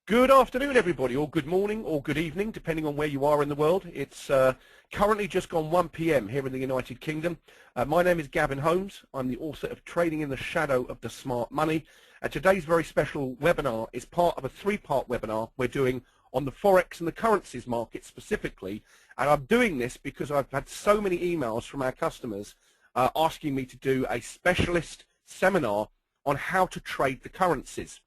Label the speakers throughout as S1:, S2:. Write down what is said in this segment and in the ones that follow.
S1: Good afternoon, everybody, or good morning, or good evening, depending on where you are in the world. It's currently just gone 1 p.m. here in the United Kingdom. My name is Gavin Holmes. I'm the author of Trading in the Shadow of the Smart Money. And today's very special webinar is part of a three-part webinar we're doing on the Forex and the currencies market specifically. And I'm doing this because I've had so many emails from our customers asking me to do a specialist seminar on how to trade the currencies.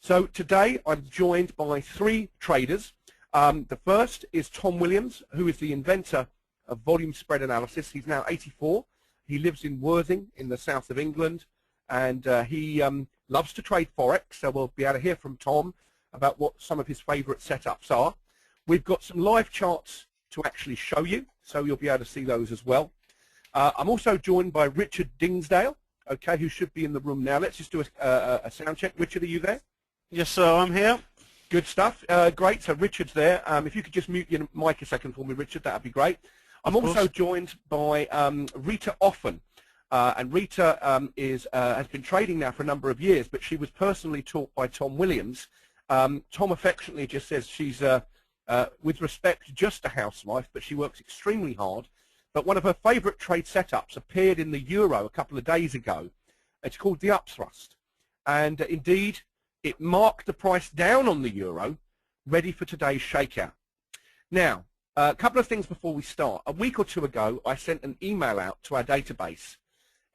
S1: So today I'm joined by three traders. The first is Tom Williams, who is the inventor of volume spread analysis. He's now 84. He lives in Worthing in the south of England, and he loves to trade Forex, so we'll be able to hear from Tom about what some of his favorite setups are. We've got some live charts to actually show you, so you'll be able to see those as well. I'm also joined by Richard Dingsdale, okay, who should be in the room now. Let's just do a sound check. Richard, are you there?
S2: Yes, sir, I'm here.
S1: Good stuff. Great. So Richard's there. If you could just mute your mic a second for me, Richard, that would be great. I'm also joined by Rita Offen. And Rita has been trading now for a number of years, but she was personally taught by Tom Williams. Tom affectionately just says she's, with respect, just a housewife, but she works extremely hard. But one of her favorite trade setups appeared in the Euro a couple of days ago. It's called the upthrust. And indeed, it marked the price down on the Euro, ready for today's shakeout. Now, a couple of things before we start. A week or two ago, I sent an email out to our database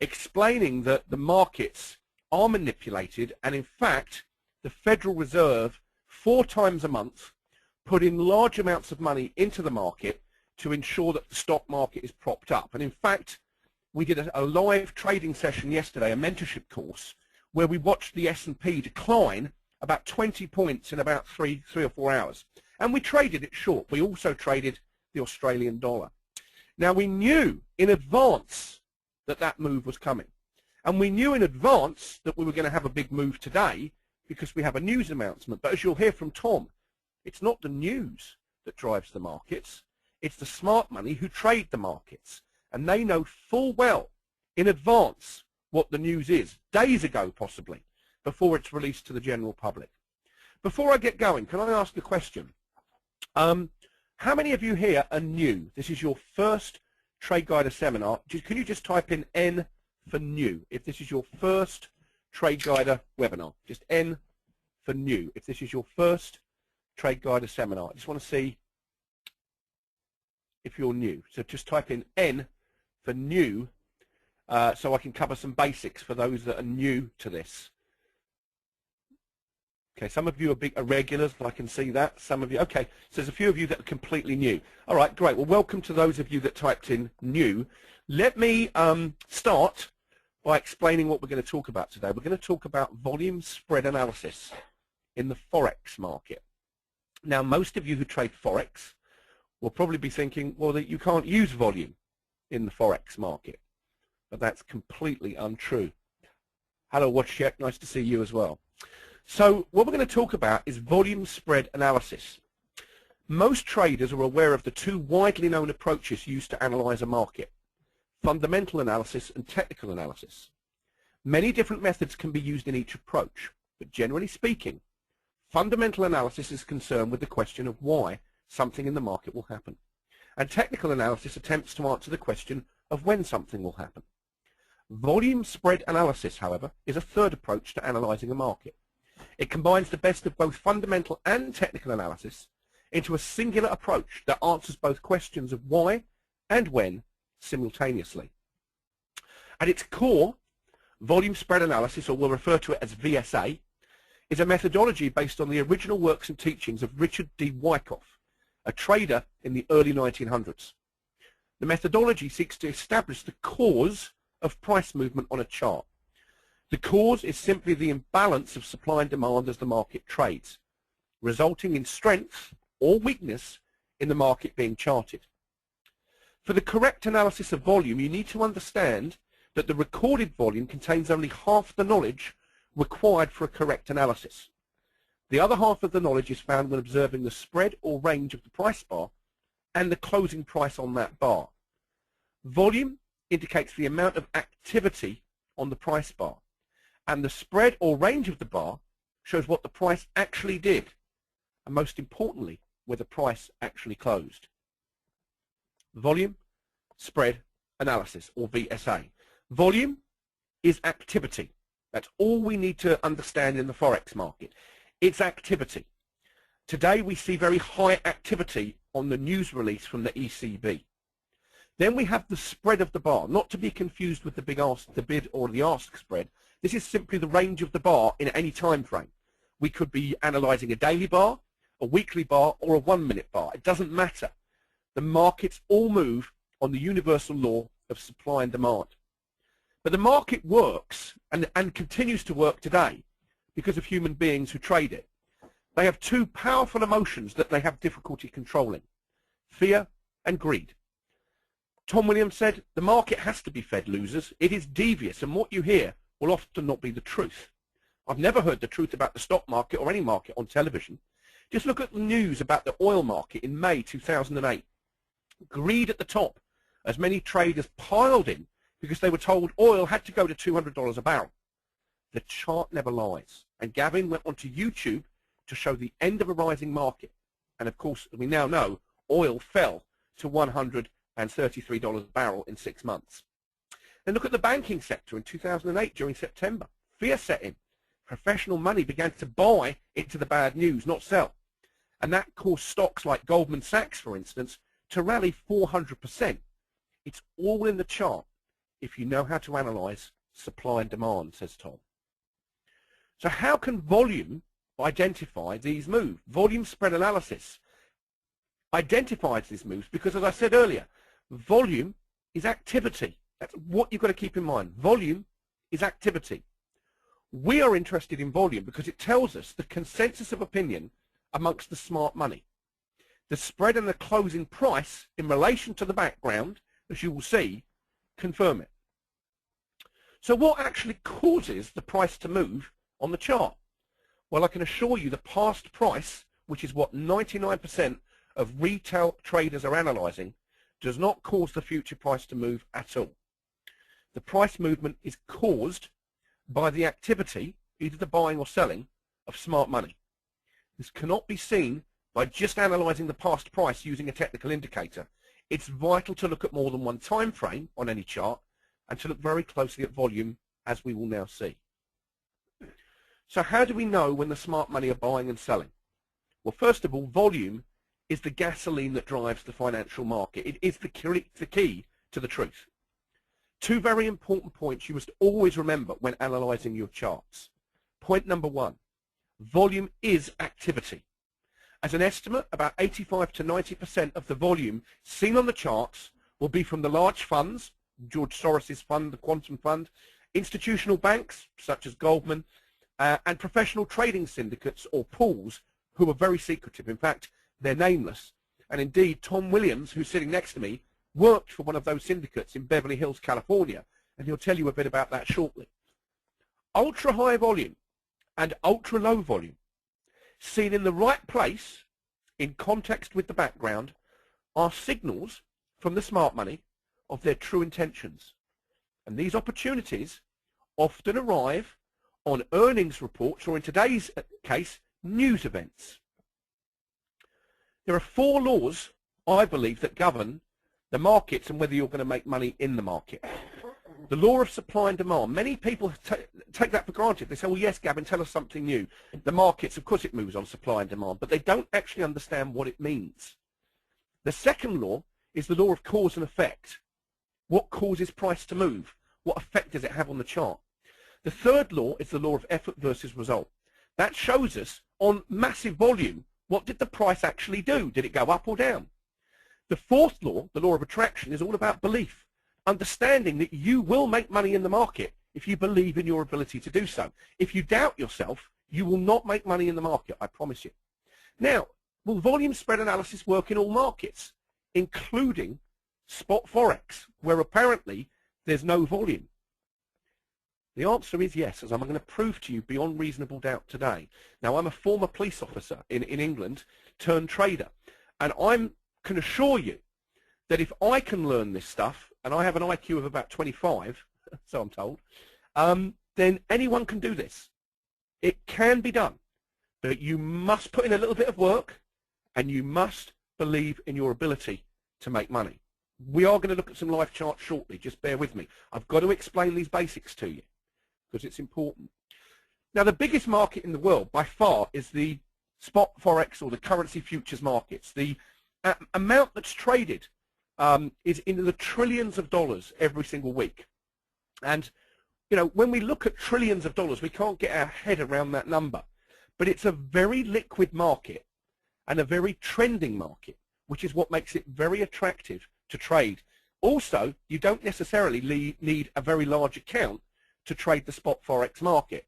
S1: explaining that the markets are manipulated, and in fact, the Federal Reserve 4 times a month put in large amounts of money into the market to ensure that the stock market is propped up. And in fact, we did a live trading session yesterday, a mentorship course, where we watched the S&P decline about 20 points in about three or 4 hours. And we traded it short. We also traded the Australian dollar. Now, we knew in advance that that move was coming. And we knew in advance that we were going to have a big move today because we have a news announcement. But as you'll hear from Tom, it's not the news that drives the markets. It's the smart money who trade the markets. And they know full well in advance what the news is, days ago possibly, before it's released to the general public. Before I get going, can I ask a question? How many of you here are new? This is your first Trade Guider seminar. Can you just type in N for new if this is your first Trade Guider webinar? Just N for new if this is your first Trade Guider seminar. I just want to see if you're new. So just type in N for new so I can cover some basics for those that are new to this. Okay, some of you are regulars, I can see that. Some of you, okay, so there's a few of you that are completely new. All right, great. Well, welcome to those of you that typed in new. Let me start by explaining what we're going to talk about today. We're going to talk about volume spread analysis in the Forex market. Now, most of you who trade Forex will probably be thinking, well, that you can't use volume in the Forex market. But that's completely untrue. Hello, Watchcheck. Nice to see you as well. So what we're going to talk about is volume spread analysis. Most traders are aware of the two widely known approaches used to analyze a market: fundamental analysis and technical analysis. Many different methods can be used in each approach, but generally speaking, fundamental analysis is concerned with the question of why something in the market will happen, and technical analysis attempts to answer the question of when something will happen. Volume spread analysis, however, is a third approach to analyzing a market. It combines the best of both fundamental and technical analysis into a singular approach that answers both questions of why and when simultaneously. At its core, volume spread analysis, or we'll refer to it as VSA, is a methodology based on the original works and teachings of Richard D. Wyckoff, a trader in the early 1900s. The methodology seeks to establish the cause of price movement on a chart. The cause is simply the imbalance of supply and demand as the market trades, resulting in strength or weakness in the market being charted. For the correct analysis of volume, you need to understand that the recorded volume contains only half the knowledge required for a correct analysis. The other half of the knowledge is found when observing the spread or range of the price bar and the closing price on that bar. Volume indicates the amount of activity on the price bar, and the spread or range of the bar shows what the price actually did and most importantly, where the price actually closed. Volume, spread, analysis, or VSA. Volume is activity. That's all we need to understand in the Forex market. It's activity. Today we see very high activity on the news release from the ECB. Then we have the spread of the bar, not to be confused with the bid or the ask spread. This is simply the range of the bar in any time frame. We could be analyzing a daily bar, a weekly bar, or a 1 minute bar. It doesn't matter. The markets all move on the universal law of supply and demand. But the market works and continues to work today because of human beings who trade it. They have two powerful emotions that they have difficulty controlling: fear and greed. Tom Williams said, the market has to be fed losers. It is devious, and what you hear will often not be the truth. I've never heard the truth about the stock market or any market on television. Just look at the news about the oil market in May 2008. Greed at the top, as many traders piled in because they were told oil had to go to $200 a barrel. The chart never lies. And Gavin went onto YouTube to show the end of a rising market. And of course, we now know oil fell to $133 a barrel in 6 months. And look at the banking sector in 2008 during September. Fear set in. Professional money began to buy into the bad news, not sell. And that caused stocks like Goldman Sachs, for instance, to rally 400%. It's all in the chart if you know how to analyze supply and demand, says Tom. So how can volume identify these moves? Volume spread analysis identifies these moves because, as I said earlier, volume is activity. That's what you've got to keep in mind. Volume is activity. We are interested in volume because it tells us the consensus of opinion amongst the smart money. The spread and the closing price in relation to the background, as you will see, confirm it. So what actually causes the price to move on the chart? Well, I can assure you the past price, which is what 99% of retail traders are analyzing, does not cause the future price to move at all. The price movement is caused by the activity, either the buying or selling, of smart money. This cannot be seen by just analyzing the past price using a technical indicator. It's vital to look at more than one time frame on any chart and to look very closely at volume, as we will now see. So how do we know when the smart money are buying and selling? Well, first of all, volume is the gasoline that drives the financial market. It is the key to the truth. Two very important points you must always remember when analyzing your charts. Point number one, volume is activity. As an estimate, about 85 to 90% of the volume seen on the charts will be from the large funds, George Soros's fund, the Quantum Fund, institutional banks such as Goldman, and professional trading syndicates or pools who are very secretive. In fact, they're nameless. And indeed, Tom Williams, who's sitting next to me, worked for one of those syndicates in Beverly Hills, California, and he'll tell you a bit about that shortly. Ultra high volume and ultra low volume, seen in the right place, in context with the background, are signals from the smart money of their true intentions. And these opportunities often arrive on earnings reports, or in today's case, news events. There are 4 laws, I believe, that govern the markets and whether you're going to make money in the market. The law of supply and demand. Many people take that for granted. They say, well, yes, Gavin, tell us something new. The markets, of course, it moves on supply and demand, but they don't actually understand what it means. The second law is the law of cause and effect. What causes price to move? What effect does it have on the chart? The third law is the law of effort versus result. That shows us on massive volume, what did the price actually do? Did it go up or down? The fourth law, the law of attraction, is all about belief. Understanding that you will make money in the market if you believe in your ability to do so. If you doubt yourself, you will not make money in the market, I promise you. Now, will volume spread analysis work in all markets, including spot Forex, where apparently there's no volume? The answer is yes, as I'm going to prove to you beyond reasonable doubt today. Now, I'm a former police officer in England turned trader, and I can assure you that if I can learn this stuff, and I have an IQ of about 25, so I'm told, then anyone can do this. It can be done. But you must put in a little bit of work, and you must believe in your ability to make money. We are going to look at some live charts shortly. Just bear with me. I've got to explain these basics to you because it's important. Now, the biggest market in the world by far is the spot forex or the currency futures markets. The amount that's traded is in the trillions of dollars every single week. And, you know, when we look at trillions of dollars, we can't get our head around that number. But it's a very liquid market and a very trending market, which is what makes it very attractive to trade. Also, you don't necessarily need a very large account to trade the spot forex market.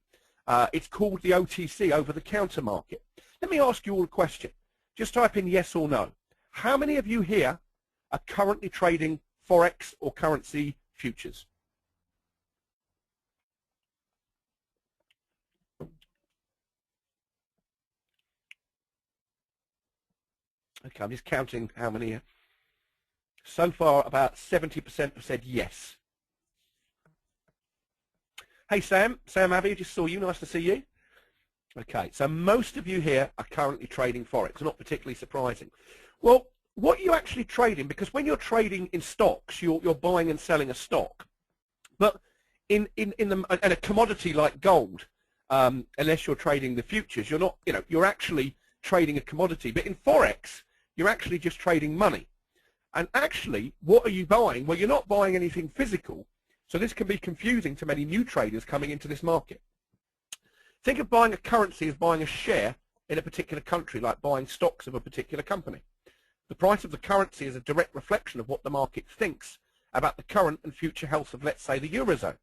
S1: It's called the OTC, over-the-counter market. Let me ask you all a question. Just type in yes or no. How many of you here are currently trading forex or currency futures? Okay, I'm just counting how many here. So far, about 70% have said yes. Hey, Sam. Sam Abbey, just saw you. Nice to see you. Okay, so most of you here are currently trading forex. Not particularly surprising. Well, what are you actually trading? Because when you're trading in stocks, you're buying and selling a stock. But in a commodity like gold, unless you're trading the futures, you're not. You know, you're actually trading a commodity. But in forex, you're actually just trading money. And actually, what are you buying? Well, you're not buying anything physical, so this can be confusing to many new traders coming into this market. Think of buying a currency as buying a share in a particular country, like buying stocks of a particular company. The price of the currency is a direct reflection of what the market thinks about the current and future health of, let's say, the Eurozone.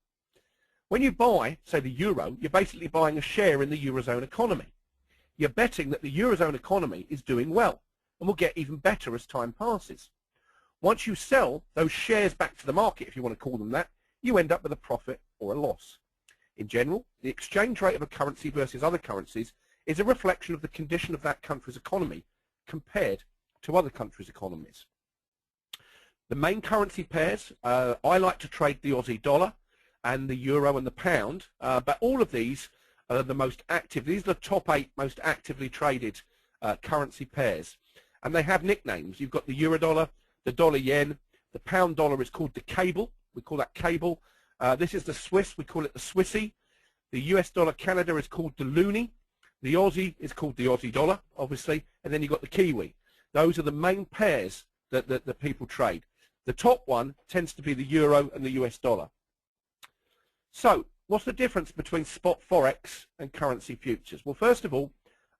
S1: When you buy, say, the euro, you're basically buying a share in the Eurozone economy. You're betting that the Eurozone economy is doing well and will get even better as time passes. Once you sell those shares back to the market, if you want to call them that, you end up with a profit or a loss. In general, the exchange rate of a currency versus other currencies is a reflection of the condition of that country's economy compared to other countries' economies. The main currency pairs, I like to trade the Aussie dollar and the euro and the pound, but all of these are the most active. These are the top 8 most actively traded currency pairs. And they have nicknames. You've got the euro dollar, the dollar yen, the pound dollar is called the cable. We call that cable. This is the Swiss. We call it the Swissy. The US dollar Canada is called the loonie. The Aussie is called the Aussie dollar, obviously. And then you've got the Kiwi. Those are the main pairs that people trade. The top one tends to be the euro and the US dollar. So what's the difference between spot forex and currency futures? Well, first of all,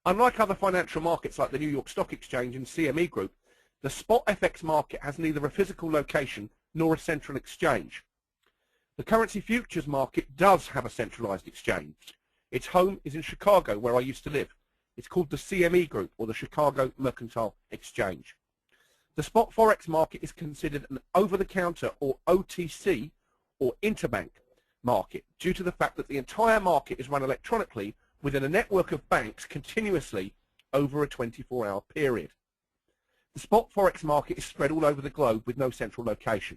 S1: unlike other financial markets like the New York Stock Exchange and CME Group, the spot FX market has neither a physical location nor a central exchange. The currency futures market does have a centralized exchange. Its home is in Chicago, where I used to live. It's called the CME Group, or the Chicago Mercantile Exchange. The spot forex market is considered an over-the-counter, or OTC, or interbank market, due to the fact that the entire market is run electronically within a network of banks continuously over a 24-hour period. The spot forex market is spread all over the globe with no central location.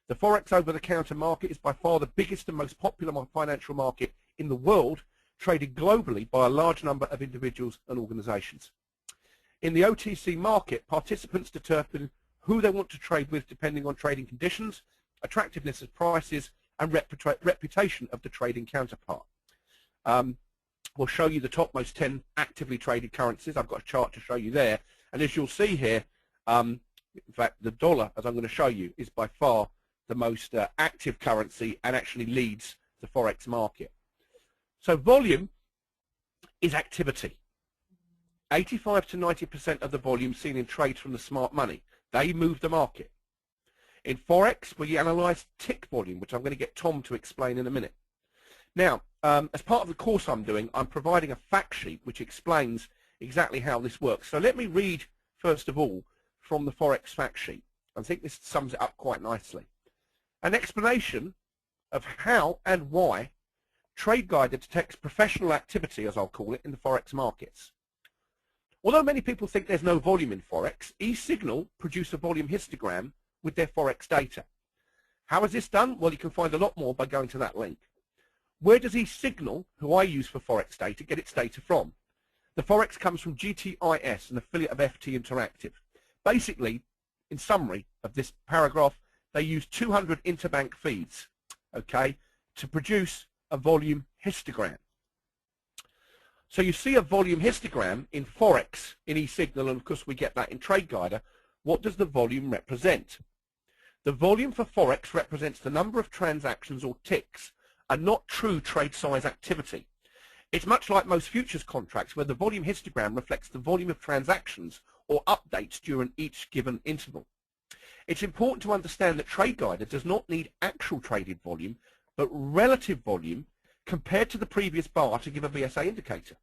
S1: The forex over-the-counter market is by far the biggest and most popular financial market in the world, traded globally by a large number of individuals and organizations. In the OTC market, participants determine who they want to trade with depending on trading conditions, attractiveness of prices, and reputation of the trading counterpart. We'll show you the top most 10 actively traded currencies. I've got a chart to show you there. And as you'll see here, in fact, the dollar, as I'm going to show you, is by far the most active currency and actually leads the forex market. So volume is activity. 85 to 90% of the volume seen in trades from the smart money. They move the market. In forex, we analyze tick volume, which I'm going to get Tom to explain in a minute. Now, as part of the course I'm doing, I'm providing a fact sheet which explains exactly how this works. So let me read, first of all, from the forex fact sheet. I think this sums it up quite nicely. An explanation of how and why Trade Guide detects professional activity, as I'll call it, in the forex markets. Although many people think there's no volume in forex, eSignal produce a volume histogram with their forex data. How is this done? Well, you can find a lot more by going to that link. Where does eSignal, who I use for forex data, get its data from? The Forex comes from GTIS, an affiliate of FT Interactive. Basically, in summary of this paragraph, they use 200 interbank feeds, okay, to produce a volume histogram. So you see a volume histogram in Forex, in eSignal, and of course we get that in TradeGuider. What does the volume represent? The volume for Forex represents the number of transactions or ticks, and not true trade size activity. It's much like most futures contracts where the volume histogram reflects the volume of transactions or updates during each given interval. It's important to understand that TradeGuider does not need actual traded volume, but relative volume compared to the previous bar to give a VSA indicator.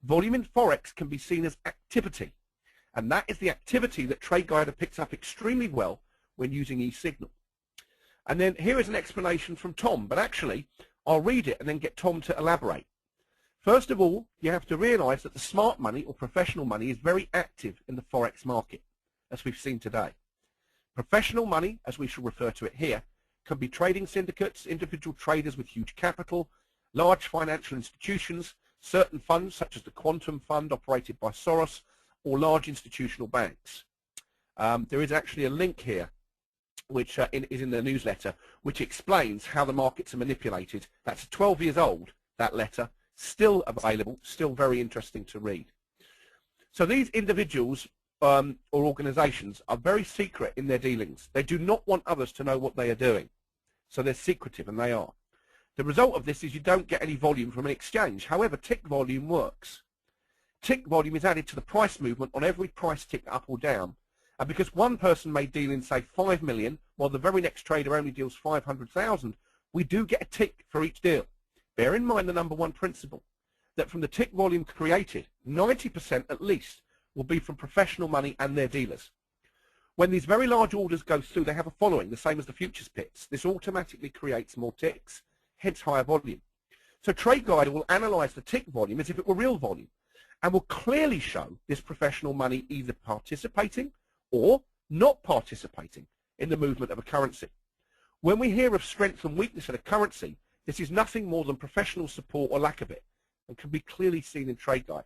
S1: Volume in Forex can be seen as activity, and that is the activity that TradeGuider picks up extremely well when using eSignal. And then here is an explanation from Tom, but actually I'll read it and then get Tom to elaborate. First of all, you have to realize that the smart money or professional money is very active in the Forex market, as we've seen today. Professional money, as we shall refer to it here, can be trading syndicates, individual traders with huge capital, large financial institutions, certain funds such as the Quantum Fund operated by Soros, or large institutional banks. There is actually a link here which is in the newsletter, which explains how the markets are manipulated. That's 12 years old, that letter, still available, still very interesting to read. So these individuals or organizations are very secret in their dealings. They do not want others to know what they are doing. So they're secretive, and they are. The result of this is you don't get any volume from an exchange. However, tick volume works. Tick volume is added to the price movement on every price tick up or down. And because one person may deal in, say, 5 million, while the very next trader only deals 500,000, we do get a tick for each deal. Bear in mind the number one principle, that from the tick volume created, 90% at least will be from professional money and their dealers. When these very large orders go through, they have a following, the same as the futures pits. This automatically creates more ticks, hence higher volume. So TradeGuider will analyze the tick volume as if it were real volume, and will clearly show this professional money either participating or not participating in the movement of a currency. When we hear of strength and weakness in a currency, this is nothing more than professional support or lack of it, and can be clearly seen in TradeGuide.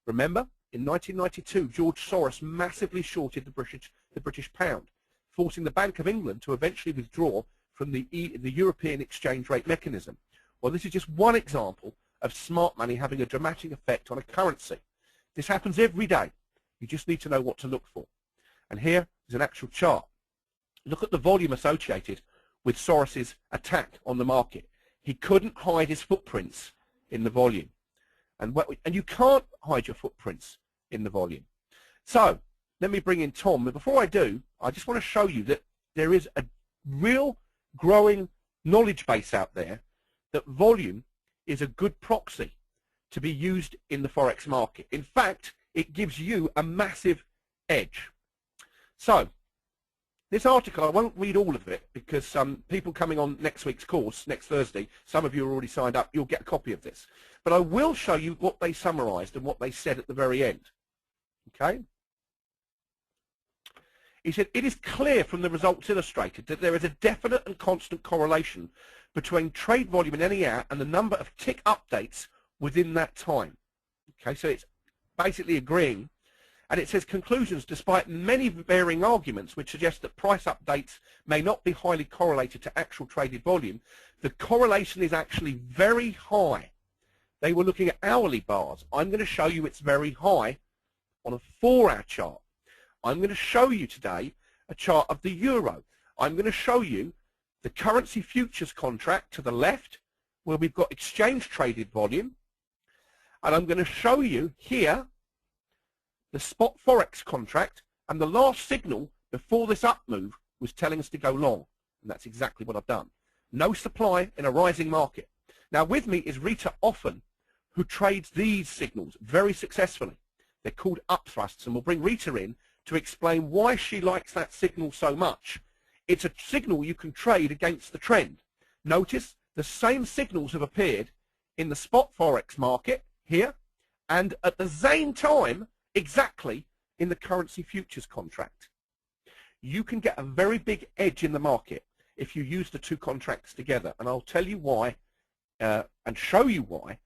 S1: Remember, in 1992, George Soros massively shorted the British pound, forcing the Bank of England to eventually withdraw from the European exchange rate mechanism. Well, this is just one example of smart money having a dramatic effect on a currency. This happens every day. You just need to know what to look for. And here is an actual chart. Look at the volume associated with Soros's attack on the market. He couldn't hide his footprints in the volume. And you can't hide your footprints in the volume. So let me bring in Tom. But before I do, I just want to show you that there is a real growing knowledge base out there that volume is a good proxy to be used in the Forex market. In fact, it gives you a massive edge. So this article, I won't read all of it because people coming on next week's course, next Thursday, some of you are already signed up, you'll get a copy of this. But I will show you what they summarized and what they said at the very end. Okay? He said, it is clear from the results illustrated that there is a definite and constant correlation between trade volume in any hour and the number of tick updates within that time. Okay, so it's basically agreeing. And it says conclusions, despite many varying arguments which suggest that price updates may not be highly correlated to actual traded volume, the correlation is actually very high. They were looking at hourly bars. I'm going to show you it's very high on a 4-hour chart. I'm going to show you today a chart of the euro. I'm going to show you the currency futures contract to the left, where we've got exchange traded volume. And I'm going to show you here the spot Forex contract, and the last signal before this up move was telling us to go long, and that's exactly what I've done. No supply in a rising market. Now with me is Rita Offen, who trades these signals very successfully. They're called upthrusts, and we'll bring Rita in to explain why she likes that signal so much. It's a signal you can trade against the trend. Notice the same signals have appeared in the spot Forex market here, and at the same time exactly in the currency futures contract. You can get a very big edge in the market if you use the two contracts together, and I'll tell you why and show you why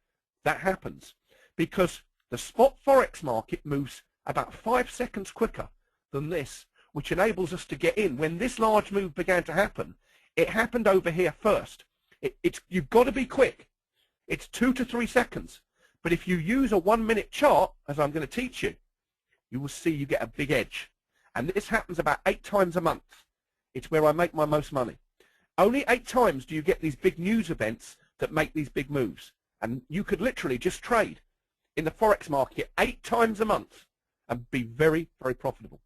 S1: that happens. Because The spot Forex market moves about 5 seconds quicker than this, which enables us to get in. When this large move began to happen, it happened over here first. You've got to be quick. It's 2 to 3 seconds. But if you use a 1 minute chart, as I'm going to teach you, you will see you get a big edge. And this happens about 8 times a month. It's where I make my most money. Only 8 times do you get these big news events that make these big moves. And you could literally just trade in the Forex market 8 times a month and be very, very profitable.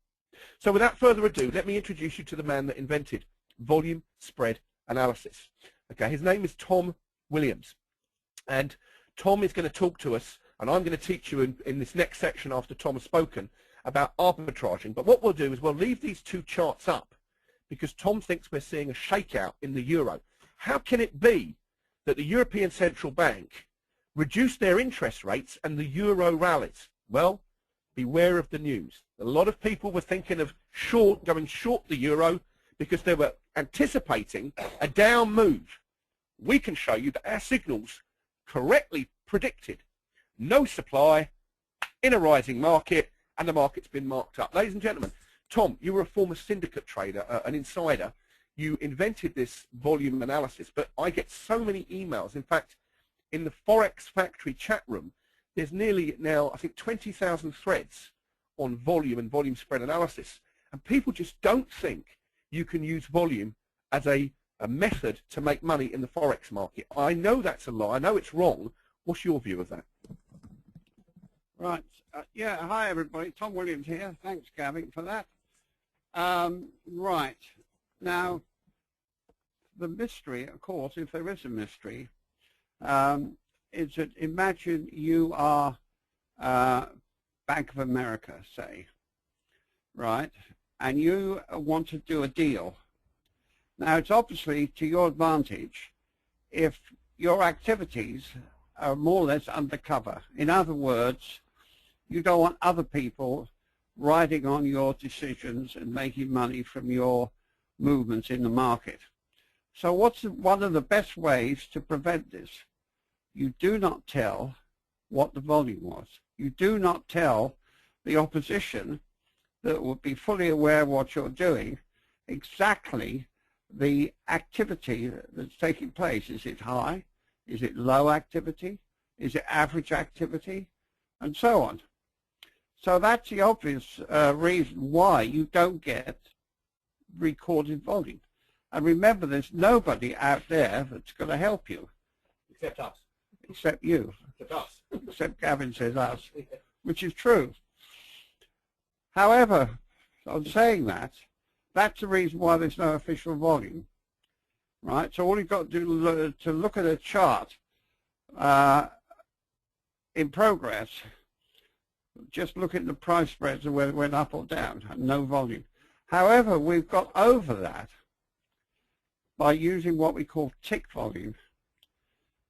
S1: So without further ado, let me introduce you to the man that invented volume spread analysis. Okay, his name is Tom Williams. And Tom is going to talk to us, and I'm going to teach you in this next section after Tom has spoken about arbitraging. But what we'll do is we'll leave these 2 charts up because Tom thinks we're seeing a shakeout in the euro. How can it be that the European Central Bank reduced their interest rates and the euro rallies? Well, beware of the news. A lot of people were thinking of going short the euro because they were anticipating a down move. We can show you that our signals correctly predicted no supply in a rising market, and the market's been marked up. Ladies and gentlemen, Tom, you were a former syndicate trader, an insider. You invented this volume analysis, but I get so many emails. In fact, in the Forex Factory chat room, there's nearly now, I think, 20,000 threads on volume and volume spread analysis. And people just don't think you can use volume as a method to make money in the Forex market. I know that's a lie. I know it's wrong. What's your view of that?
S2: Right. Yeah, hi everybody. Tom Williams here. Thanks, Gavin, for that. Right. Now, the mystery, of course, if there is a mystery, is that imagine you are Bank of America, say, right, and you want to do a deal. Now, it's obviously to your advantage if your activities are more or less undercover. In other words, you don't want other people riding on your decisions and making money from your movements in the market. So what's one of the best ways to prevent this? You do not tell what the volume was. You do not tell the opposition that would be fully aware of what you're doing exactly the activity that's taking place. Is it high? Is it low activity? Is it average activity? And so on. So that's the obvious reason why you don't get recorded volume. And remember, there's nobody out there that's going to help you.
S1: Except us.
S2: Except you.
S1: Except us.
S2: Except Gavin says us, which is true. However, on saying that, that's the reason why there's no official volume. Right? So all you've got to do to look at a chart in progress, just look at the price spreads and whether it went up or down, and no volume. However, we've got over that by using what we call tick volume.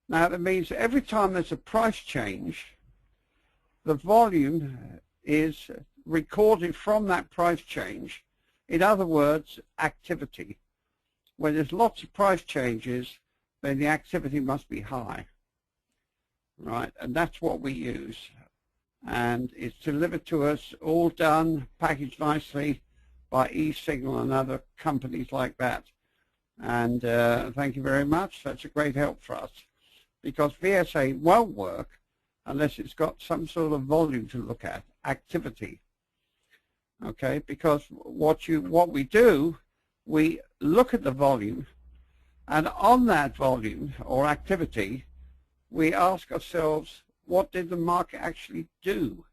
S2: Now, that means that every time there's a price change, the volume is recorded from that price change. In other words, activity. When there's lots of price changes, then the activity must be high. Right? And that's what we use. And it's delivered to us, all done, packaged nicely by eSignal and other companies like that. And thank you very much. That's a great help for us, because VSA won't work unless it's got some sort of volume to look at, activity. Okay, because what we do, we look at the volume, and on that volume or activity, we ask ourselves, what did the market actually do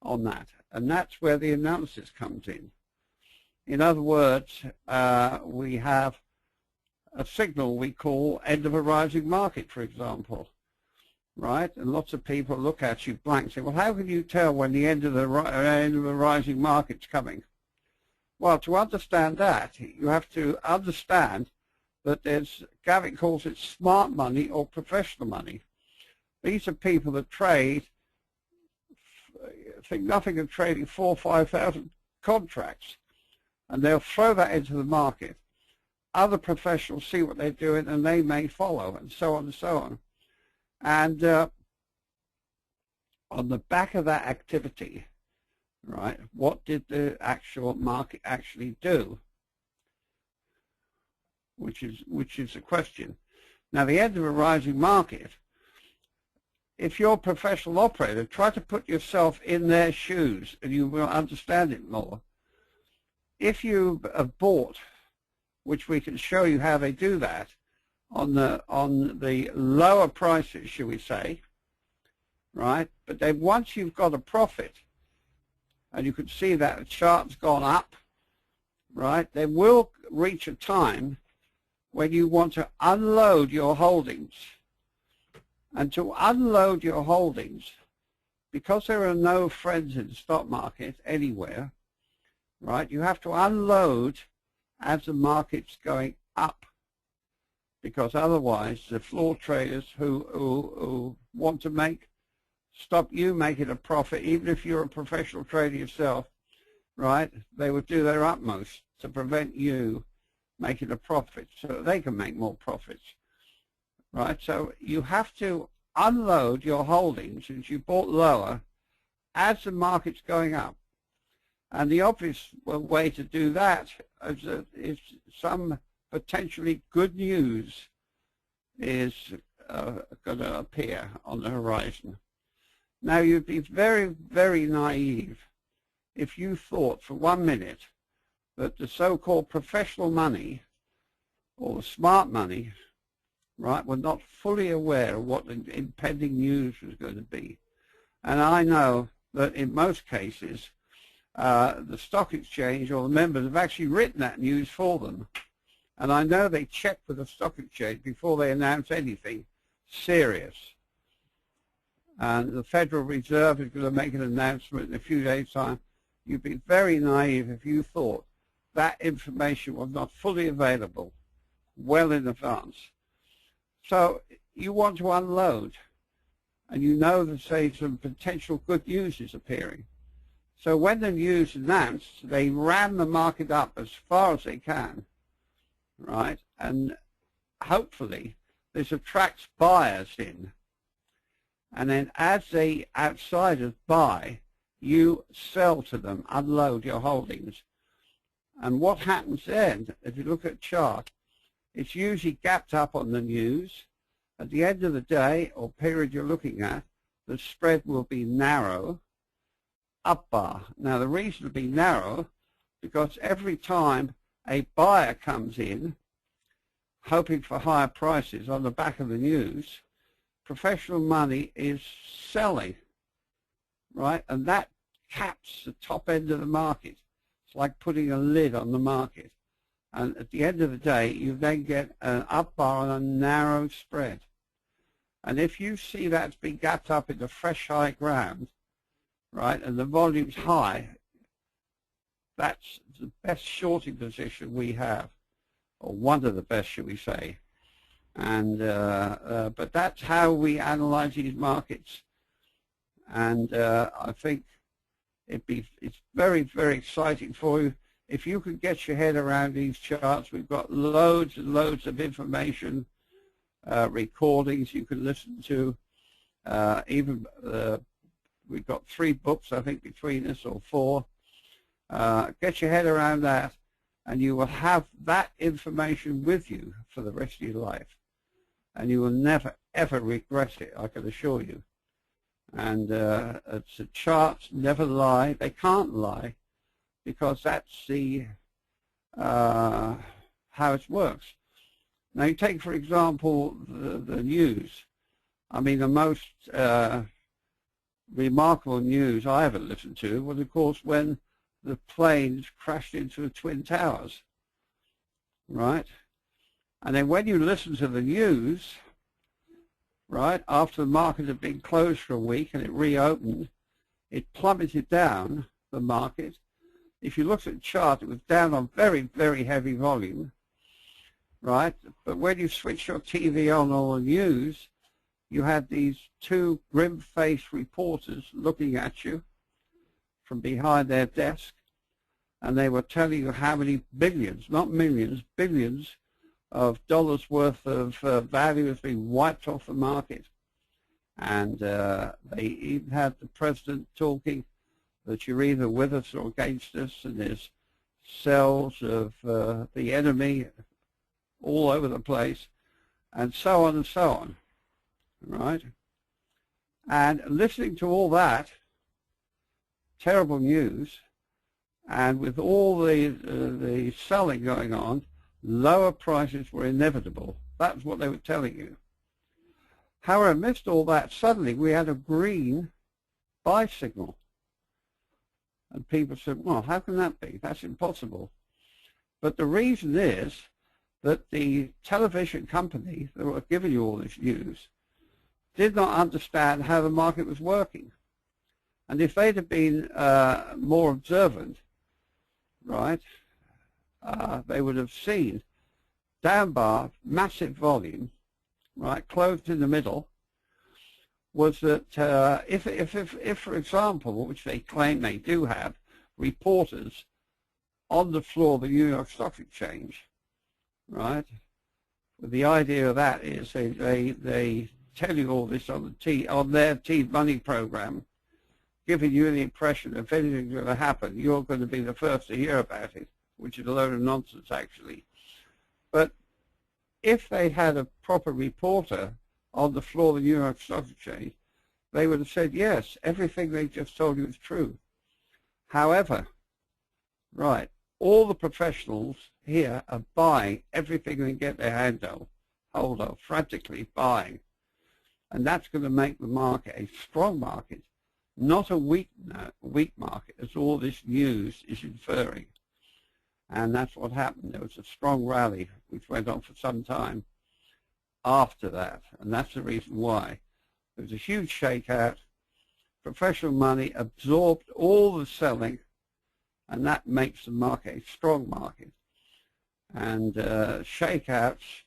S2: on that? And that's where the analysis comes in. In other words, we have a signal we call end of a rising market, for example, right? And lots of people look at you blank and say, well, how can you tell when the end of the rising market's coming? Well, to understand that, you have to understand that there's, Gavin calls it smart money or professional money. These are people that trade, think nothing of trading 4,000 or 5,000 contracts, and they'll throw that into the market. Other professionals see what they're doing, and they may follow, and so on and so on. And on the back of that activity, right, what did the actual market actually do? Which is the question. Now, the end of a rising market, if you're a professional operator, try to put yourself in their shoes and you will understand it more. If you have bought, which we can show you how they do that, on the lower prices, shall we say, right? But then once you've got a profit, and you can see that the chart's gone up, right, there will reach a time when you want to unload your holdings. And to unload your holdings, because there are no friends in the stock market anywhere, right, you have to unload as the market's going up. Because otherwise, the floor traders who want to stop you making a profit, even if you're a professional trader yourself, right, they would do their utmost to prevent you making a profit so that they can make more profits, right? So you have to unload your holdings since you bought lower as the market's going up. And the obvious way to do that is some potentially good news is going to appear on the horizon. Now, you'd be very, very naive if you thought for 1 minute that the so-called professional money or the smart money, right, were not fully aware of what the impending news was going to be. And I know that in most cases, the stock exchange or the members have actually written that news for them. And I know they check with the stock exchange before they announce anything serious. And the Federal Reserve is going to make an announcement in a few days' time. You'd be very naive if you thought that information was not fully available well in advance. So you want to unload, and you know that, say, some potential good news is appearing. So when the news is announced, they ram the market up as far as they can, right? And hopefully this attracts buyers in. And then as the outsiders buy, you sell to them, unload your holdings. And what happens then, if you look at a chart, it's usually gapped up on the news. At the end of the day or period you're looking at, the spread will be narrow, up bar. Now, the reason to be narrow, because every time a buyer comes in, hoping for higher prices on the back of the news, professional money is selling, right? And that caps the top end of the market. It's like putting a lid on the market. And at the end of the day, you then get an up bar on a narrow spread. And if you see that's been gapped up into fresh high ground, right, and the volume's high, that's the best shorting position we have, or one of the best, shall we say. And but that's how we analyze these markets. And I think it's very, very exciting for you. If you can get your head around these charts, we've got loads and loads of information, recordings you can listen to. Even we've got 3 books, I think, between us, or 4. Get your head around that, and you will have that information with you for the rest of your life. And you will never, ever regret it, I can assure you. And the charts never lie. They can't lie, because that's the how it works. Now, you take, for example, the news. I mean, the most remarkable news I ever listened to was, of course, when the planes crashed into the Twin Towers, right? And then when you listen to the news, right, after the market had been closed for a week and it reopened, it plummeted down, the market. If you looked at the chart, it was down on very, very heavy volume, right? But when you switched your TV on all the news, you had these 2 grim-faced reporters looking at you from behind their desk, and they were telling you how many billions, not millions, billions of dollars worth of value has been wiped off the market. And they even had the president talking that you're either with us or against us, and there's cells of the enemy all over the place, and so on and so on, right? And listening to all that terrible news, and with all the selling going on, lower prices were inevitable. That's what they were telling you. However, amidst all that, suddenly we had a green buy signal. And people said, well, how can that be? That's impossible. But the reason is that the television company that were giving you all this news did not understand how the market was working. And if they'd have been more observant, right, they would have seen down bar, massive volume, right, closed in the middle, was that if, for example, which they claim they do have, reporters on the floor of the New York Stock Exchange, right, the idea of that is they tell you all this on their T-Money program, giving you the impression if anything's going to happen, you're going to be the first to hear about it, which is a load of nonsense, actually. But if they had a proper reporter on the floor of the New York Stock Exchange, they would have said, yes, everything they just told you is true. However, right, all the professionals here are buying everything they can get their hand hold of, frantically buying. And that's going to make the market a strong market, not a weak market, as all this news is inferring. And that's what happened. There was a strong rally which went on for some time after that, and that's the reason why. There was a huge shakeout. Professional money absorbed all the selling, and that makes the market a strong market. And shakeouts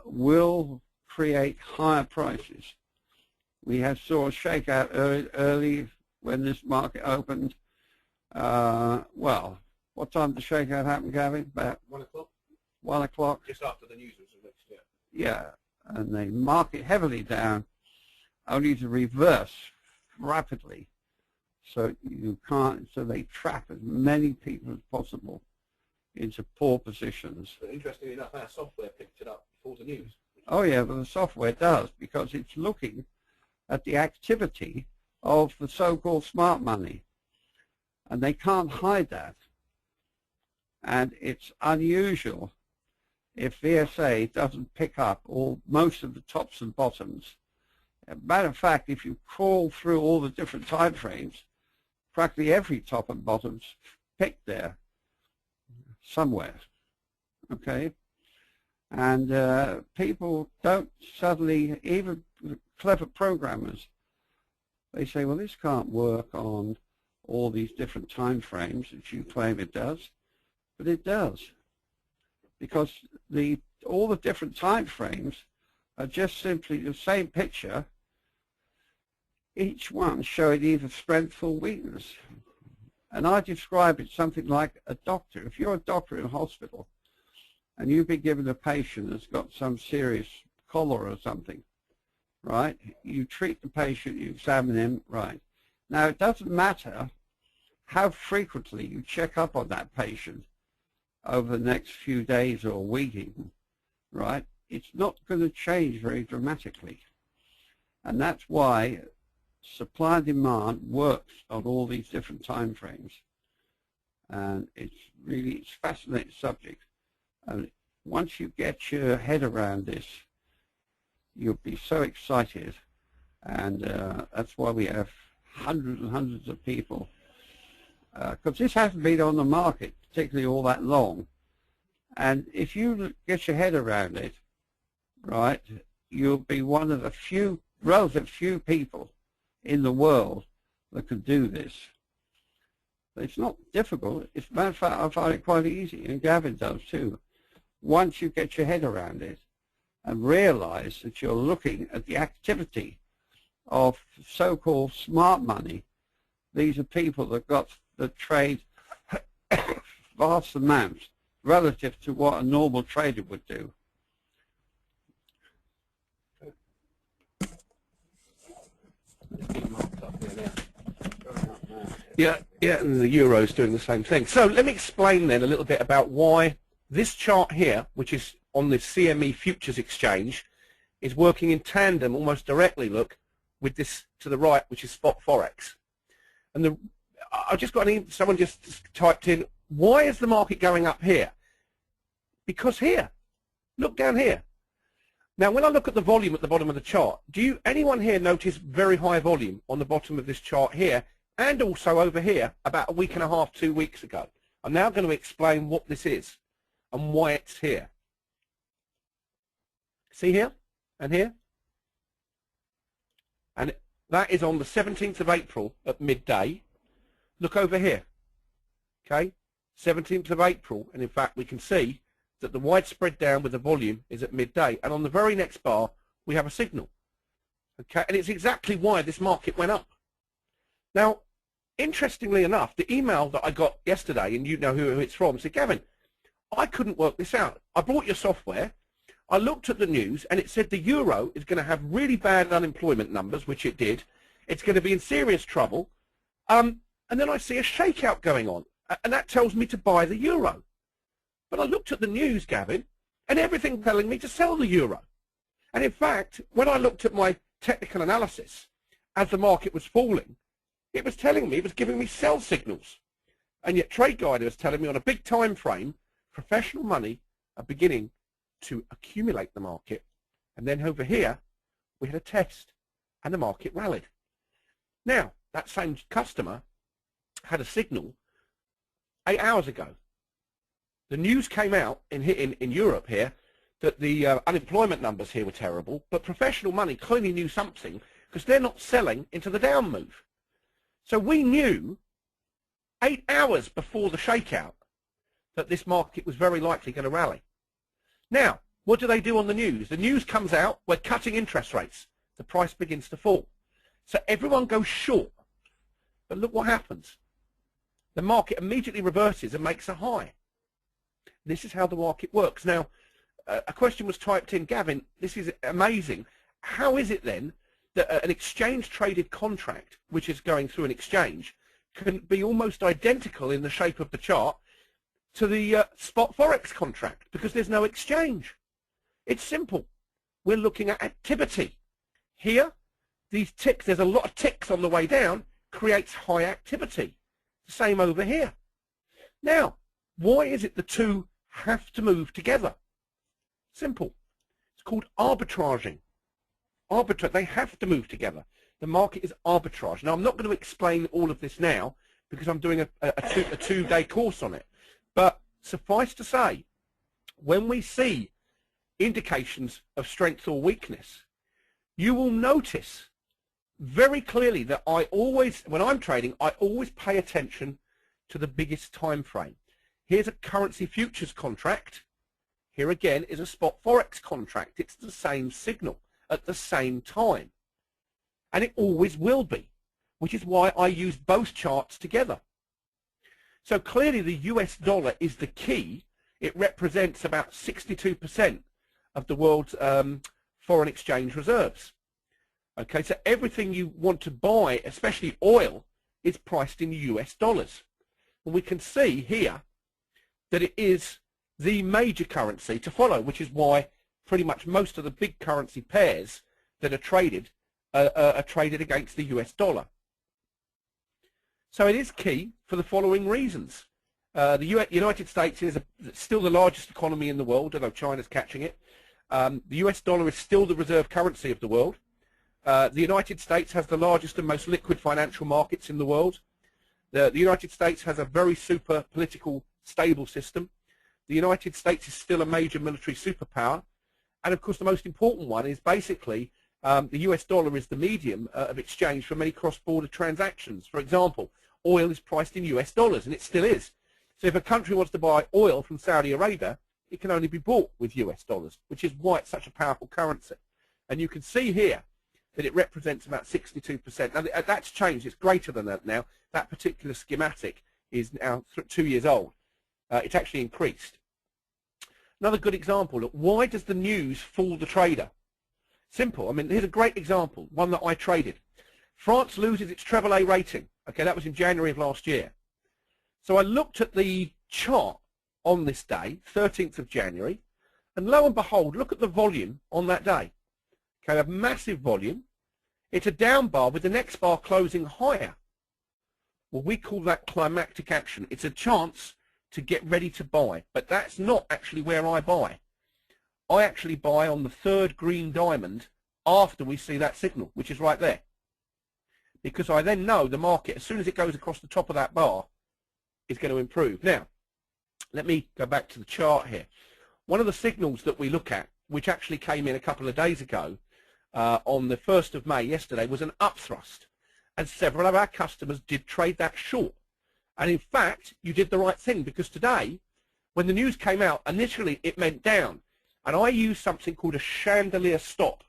S2: will create higher prices. We saw a shakeout early when this market opened. Well, what time did the shakeout happen, Gavin? About
S1: 1 o'clock.
S2: 1 o'clock.
S1: Just after the news was released, yeah.
S2: Yeah, and they mark it heavily down, only to reverse rapidly. So you can't. So they trap as many people as possible into poor positions.
S1: But interestingly enough, our software picked it up before the news.
S2: Oh yeah, but the software does, because it's looking at the activity of the so-called smart money, and they can't hide that. And it's unusual if VSA doesn't pick up most of the tops and bottoms. As a matter of fact, if you crawl through all the different time frames, practically every top and bottom's picked there somewhere. Okay? And people don't suddenly, even clever programmers, they say, well, this can't work on all these different time frames that you claim it does. But it does, because all the different time frames are just simply the same picture, each one showing either strength or weakness. And I describe it something like a doctor. If you're a doctor in a hospital and you've been given a patient that's got some serious cholera or something, right? You treat the patient, you examine him, right? Now, it doesn't matter how frequently you check up on that patient over the next few days or a week even, right? It's not going to change very dramatically. And that's why supply and demand works on all these different time frames. And it's a fascinating subject. And once you get your head around this, you'll be so excited. And that's why we have hundreds and hundreds of people. Because this hasn't been on the market particularly all that long. And if you get your head around it, right, you'll be one of the relative few people in the world that can do this. It's not difficult. As a matter of fact, I find it quite easy, and Gavin does too. Once you get your head around it and realize that you're looking at the activity of so-called smart money, these are people that trade vast amounts relative to what a normal trader would do.
S1: Yeah, and the euro's doing the same thing. So let me explain then a little bit about why this chart here, which is on the CME Futures Exchange, is working in tandem, almost directly, look, with this to the right, which is spot forex. And I just got someone just typed in, why is the market going up here? Because here, look down here. Now, when I look at the volume at the bottom of the chart, anyone here notice very high volume on the bottom of this chart here, and also over here about a week and a half, 2 weeks ago? I'm now going to explain what this is and why it's here. See here and here? And that is on the 17th of April at midday. Look over here, okay? 17th of April, and in fact we can see that the widespread down with the volume is at midday. And on the very next bar, we have a signal, okay? And it's exactly why this market went up. Now, interestingly enough, the email that I got yesterday, and you know who it's from, said, Gavin, I couldn't work this out. I bought your software. I looked at the news, and it said the euro is going to have really bad unemployment numbers, which it did. It's going to be in serious trouble. And then I see a shakeout going on, and that tells me to buy the euro. But I looked at the news, Gavin, and everything telling me to sell the euro. And in fact, when I looked at my technical analysis, as the market was falling, it was telling me, it was giving me sell signals. And yet TradeGuider was telling me on a big time frame, professional money are beginning to accumulate the market. And then over here, we had a test, and the market rallied. Now, that same customer had a signal 8 hours ago. The news came out in Europe here that the unemployment numbers here were terrible, but professional money clearly knew something because they're not selling into the down move. So we knew 8 hours before the shakeout that this market was very likely going to rally. Now, what do they do on the news? The news comes out, we're cutting interest rates. The price begins to fall. So everyone goes short. But look what happens. The market immediately reverses and makes a high. This is how the market works. Now, a question was typed in, Gavin, this is amazing. How is it then that an exchange-traded contract, which is going through an exchange, can be almost identical in the shape of the chart to the spot forex contract, because there's no exchange? It's simple. We're looking at activity. Here, these ticks, there's a lot of ticks on the way down, creates high activity. The same over here. Now, why is it the two have to move together? Simple. It's called arbitraging. They have to move together. The market is arbitrage. Now, I'm not going to explain all of this now because I'm doing a two-day course on it. But suffice to say, when we see indications of strength or weakness, you will notice very clearly that when I'm trading, I always pay attention to the biggest time frame. Here's a currency futures contract. Here again is a spot forex contract. It's the same signal at the same time. And it always will be, which is why I use both charts together. So clearly the US dollar is the key. It represents about 62% of the world's foreign exchange reserves. Okay, so everything you want to buy, especially oil, is priced in US dollars. And we can see here that it is the major currency to follow, which is why pretty much most of the big currency pairs that are traded against the US dollar. So it is key for the following reasons. The United States is still the largest economy in the world, although China's catching it. The US dollar is still the reserve currency of the world. The United States has the largest and most liquid financial markets in the world. The United States has a very super political stable system. The United States is still a major military superpower. And of course the most important one is basically the US dollar is the medium of exchange for many cross-border transactions. For example, oil is priced in US dollars, and it still is. So if a country wants to buy oil from Saudi Arabia, it can only be bought with US dollars, which is why it's such a powerful currency. And you can see here that it represents about 62%. Now that's changed, it's greater than that now. That particular schematic is now 2 years old. It's actually increased. Another good example, look, why does the news fool the trader? Simple. I mean, here's a great example, one that I traded. France loses its AAA rating. Okay, that was in January of last year. So I looked at the chart on this day, 13th of January, and lo and behold, look at the volume on that day. Okay, a massive volume. It's a down bar with the next bar closing higher. Well, we call that climactic action. It's a chance to get ready to buy, but that's not actually where I buy. I actually buy on the third green diamond after we see that signal, which is right there. Because I then know the market, as soon as it goes across the top of that bar, is going to improve. Now, let me go back to the chart here. One of the signals that we look at, which actually came in a couple of days ago, on the 1st of May, yesterday, was an upthrust. And several of our customers did trade that short. And in fact, you did the right thing, because today, when the news came out, initially it meant down. And I use something called a chandelier stop.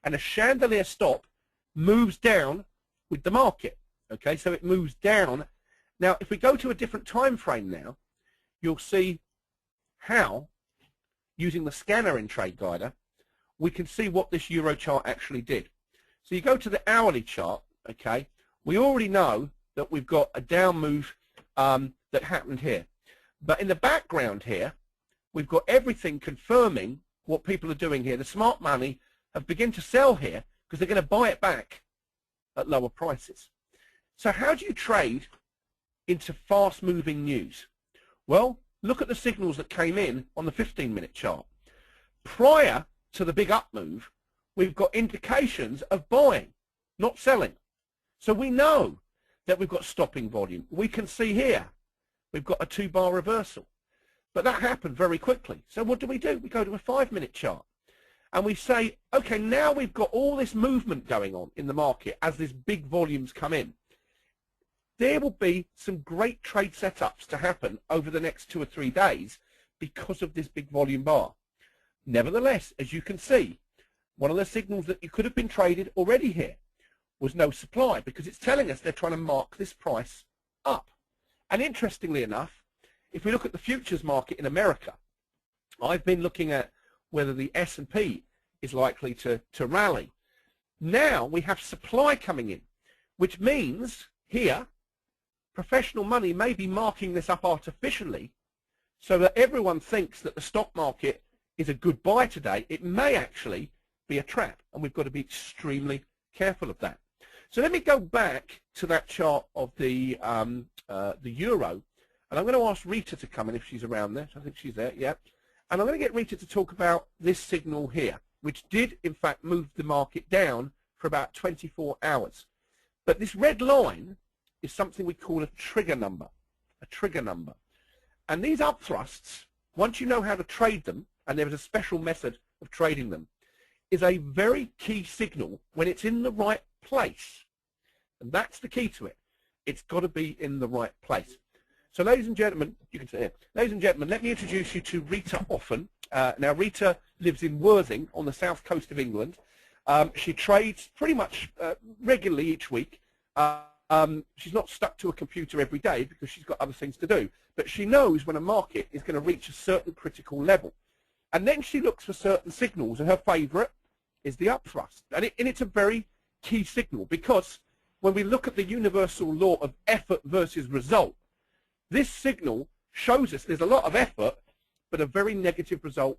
S1: And a chandelier stop moves down with the market. Okay, so it moves down. Now, if we go to a different time frame now, you'll see how, using the scanner in Trade Guider, we can see what this Euro chart actually did. So you go to the hourly chart, okay, we already know that we've got a down move that happened here. But in the background here, we've got everything confirming what people are doing here. The smart money have begun to sell here because they're going to buy it back at lower prices. So how do you trade into fast-moving news? Well, look at the signals that came in on the 15-minute chart. Prior to the big up move, we've got indications of buying, not selling. So we know that we've got stopping volume. We can see here we've got a 2-bar reversal. But that happened very quickly. So what do? We go to a 5-minute chart. And we say, okay, now we've got all this movement going on in the market as these big volumes come in. There will be some great trade setups to happen over the next 2 or 3 days because of this big volume bar. Nevertheless, as you can see, one of the signals that you could have been traded already here was no supply, because it's telling us they're trying to mark this price up. And interestingly enough, if we look at the futures market in America, I've been looking at whether the S&P is likely to rally. Now we have supply coming in, which means here professional money may be marking this up artificially so that everyone thinks that the stock market is a good buy today. It may actually be a trap, and we've got to be extremely careful of that. So let me go back to that chart of the euro, and I'm going to ask Rita to come in if she's around there. I think she's there, yeah. And I'm going to get Rita to talk about this signal here, which did, in fact, move the market down for about 24 hours. But this red line is something we call a trigger number, And these upthrusts, once you know how to trade them, and there is a special method of trading them, is a very key signal when it's in the right place. And that's the key to it. It's got to be in the right place. So ladies and gentlemen, you can see here. Ladies and gentlemen, let me introduce you to Rita Offen. Now Rita lives in Worthing on the south coast of England. She trades pretty much regularly each week. She's not stuck to a computer every day because she's got other things to do. But she knows when a market is going to reach a certain critical level. And then she looks for certain signals, and her favourite is the upthrust. And it's a very key signal, because when we look at the universal law of effort versus result, this signal shows us there's a lot of effort, but a very negative result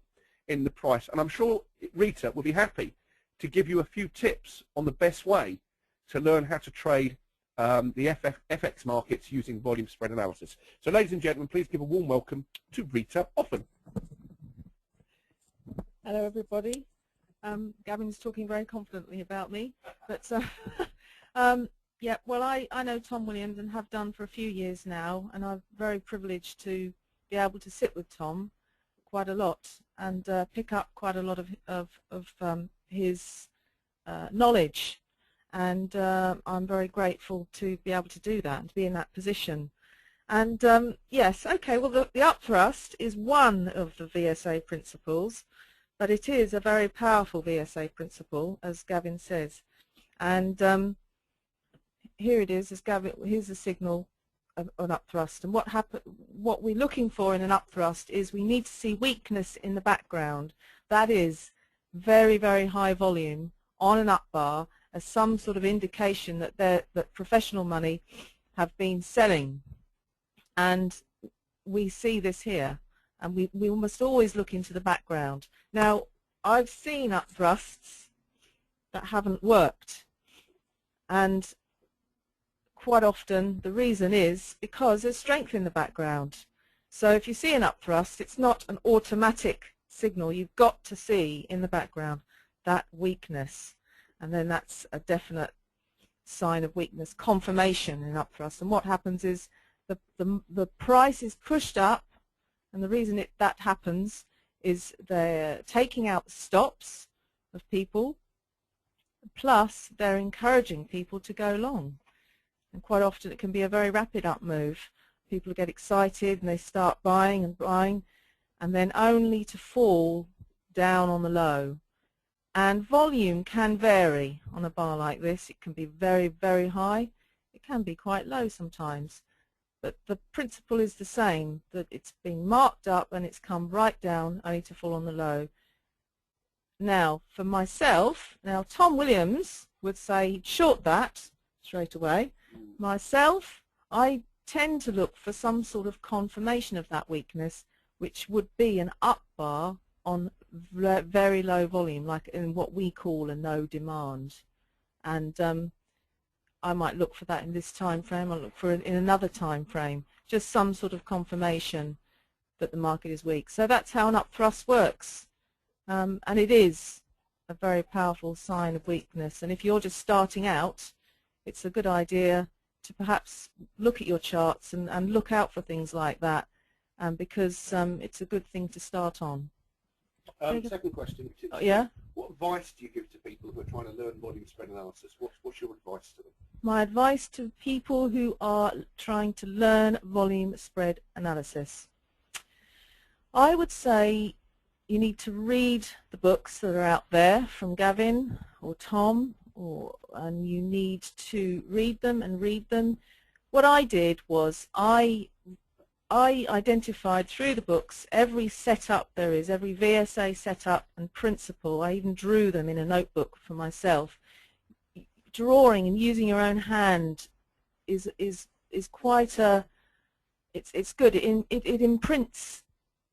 S1: in the price. And I'm sure Rita will be happy to give you a few tips on the best way to learn how to trade the FX markets using volume spread analysis. So ladies and gentlemen, please give a warm welcome to Rita Offen.
S3: Hello everybody. Gavin's talking very confidently about me, but yeah, well I know Tom Williams and have done for a few years now, and I'm very privileged to be able to sit with Tom quite a lot and pick up quite a lot of his knowledge, and I'm very grateful to be able to do that and to be in that position. And yes, okay, well the upthrust is one of the VSA principles, but it is a very powerful VSA principle, as Gavin says. And here it is, as Gavin, here's a signal of an upthrust. And what we're looking for in an upthrust is we need to see weakness in the background. That is very, very high volume on an up bar as some sort of indication that that professional money have been selling. And we see this here, and we must always look into the background. Now, I've seen up thrusts that haven't worked, and quite often the reason is because there's strength in the background. So if you see an up thrust, it's not an automatic signal. You've got to see in the background that weakness, and then that's a definite sign of weakness, confirmation in up thrust. And what happens is the price is pushed up, and the reason that happens is they're taking out the stops of people, plus they're encouraging people to go long. And quite often it can be a very rapid up move. People get excited and they start buying and buying, and then only to fall down on the low. And volume can vary on a bar like this. It can be very, very high. It can be quite low sometimes. But the principle is the same, that it's been marked up and it's come right down only to fall on the low. Now, for myself, now Tom Williams would say he'd short that straight away. Myself, I tend to look for some sort of confirmation of that weakness, which would be an up bar on very low volume, like in what we call a no demand. And I might look for that in this time frame. I'll look for it in another time frame, just some sort of confirmation that the market is weak. So that's how an up thrust works, and it is a very powerful sign of weakness. And if you're just starting out, it's a good idea to perhaps look at your charts and look out for things like that, because it's a good thing to start on.
S1: Second question.
S3: Yeah?
S1: What advice do you give to people who are trying to learn volume spread analysis? What's your advice to them?
S3: My advice to people who are trying to learn volume spread analysis: I would say you need to read the books that are out there from Gavin or Tom, and you need to read them and read them. What I did was I identified through the books every setup there is, every VSA setup and principle. I even drew them in a notebook for myself. Drawing and using your own hand is quite it's good. It imprints